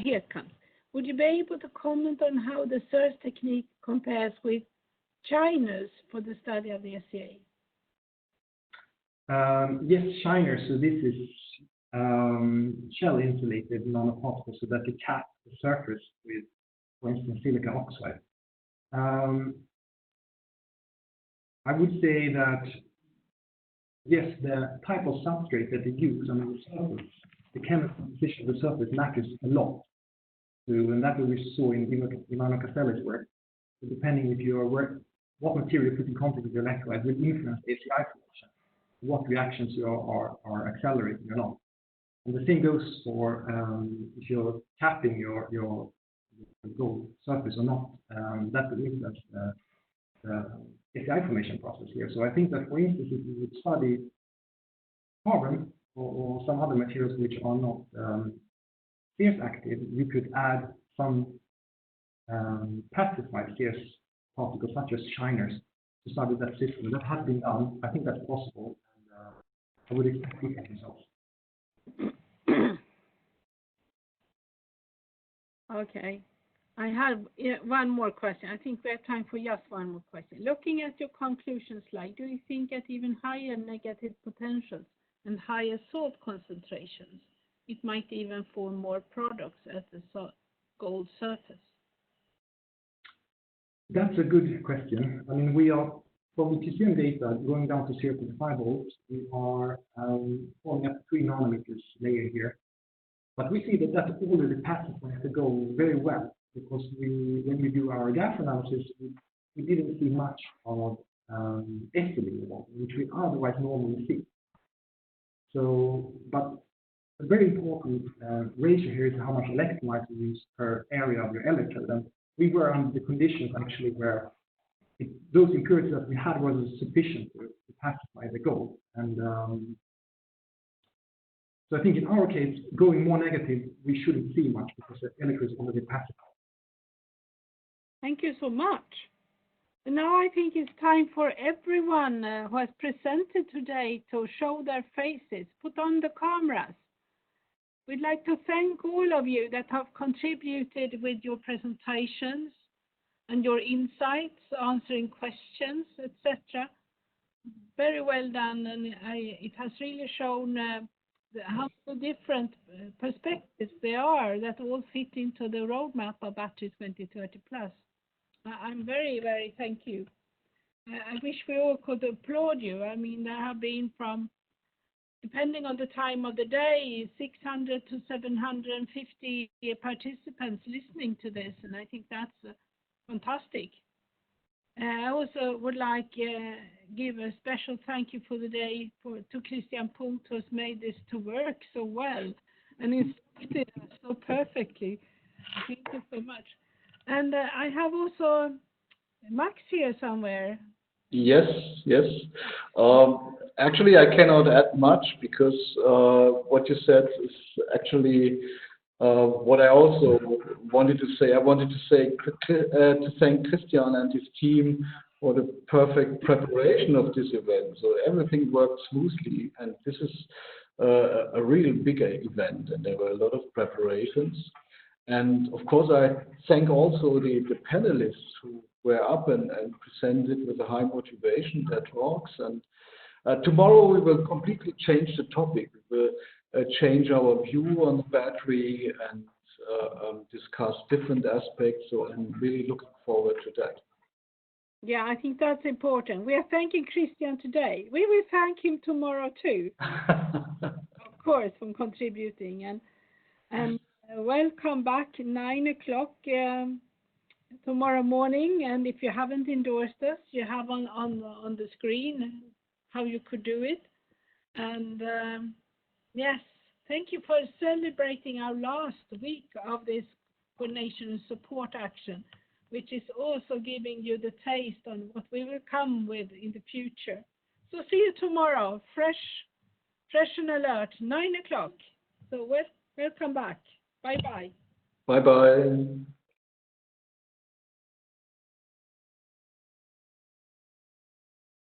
A: Here it comes. Would you be able to comment on how the SIRS technique compares with shiners for the study of the SCA?
H: Yes, shiners. So this is shell-insulated nanoparticles, so that you cap the surface with, for instance, silicon oxide. I would say that, yes, the type of substrate that they use on the surface, the chemical composition of the surface matters a lot. So, and that we saw in Ivano Castelli's work. So depending if you are what material you put in contact with your electrolyte will influence ACI formation, what reactions you are accelerating or not. And the same goes for if you're capping your gold surface or not. That will influence the ACI formation process here. So I think that, for instance, if you would study carbon or some other materials which are not SIRS active, you could add some pacified SIRS particles such as shiners to study that system. That has been done. I think that's possible, and I would expect different results.
A: Okay. I have one more question. I think we have time for just one more question. Looking at your conclusion slide, do you think at even higher negative potentials and higher salt concentrations, it might even form more products at the gold surface?
H: That's a good question. I mean, we are, from the TCM data, going down to 0.5 volts, we are forming up 3 nanometers layer here. But we see that that already pacifies the gold very well, because when we do our gas analysis, we didn't see much of ethylene involved, which we otherwise normally see. So, but a very important ratio here is how much electrolyte you use per area of your electrode. And we were under the conditions actually where those impurities that we had was sufficient to pacify the gold. And so I think in our case, going more negative, we shouldn't see much because the electrode is already pacified.
A: Thank you so much. And now I think it's time for everyone who has presented today to show their faces, put on the cameras. We'd like to thank all of you that have contributed with your presentations and your insights, answering questions, etc. Very well done, and it has really shown how the different perspectives there are that all fit into the roadmap of Battery 2030 Plus. I'm very, very thank you. I wish we all could applaud you. I mean, there have been from, depending on the time of the day, 600 to 750 participants listening to this, and I think that's fantastic. I also would like to give a special thank you for the day to Christian Punkt, who has made this to work so well and instructed us so perfectly. Thank you so much. And I have also Max here somewhere.
I: Yes, yes. Actually, I cannot add much because what you said is actually what I also wanted to say. I wanted to thank Christian and his team for the perfect preparation of this event. So everything worked smoothly, and this is a real big event, and there were a lot of preparations. And of course, I thank also the panelists who were up and presented with a high motivation their talks. And tomorrow we will completely change the topic. We will change our view on the battery and discuss different aspects. So I'm really looking forward to that.
A: Yeah, I think that's important. We are thanking Christian today. We will thank him tomorrow too, of course, for contributing. And welcome back at 9 o'clock tomorrow morning. And if you haven't endorsed us, you have on the screen how you could do it. And yes, thank you for celebrating our last week of this coordination and support action, which is also giving you the taste on what we will come with in the future. So see you tomorrow, fresh and alert, 9 o'clock. So welcome back. Bye-bye.
I: Bye-bye.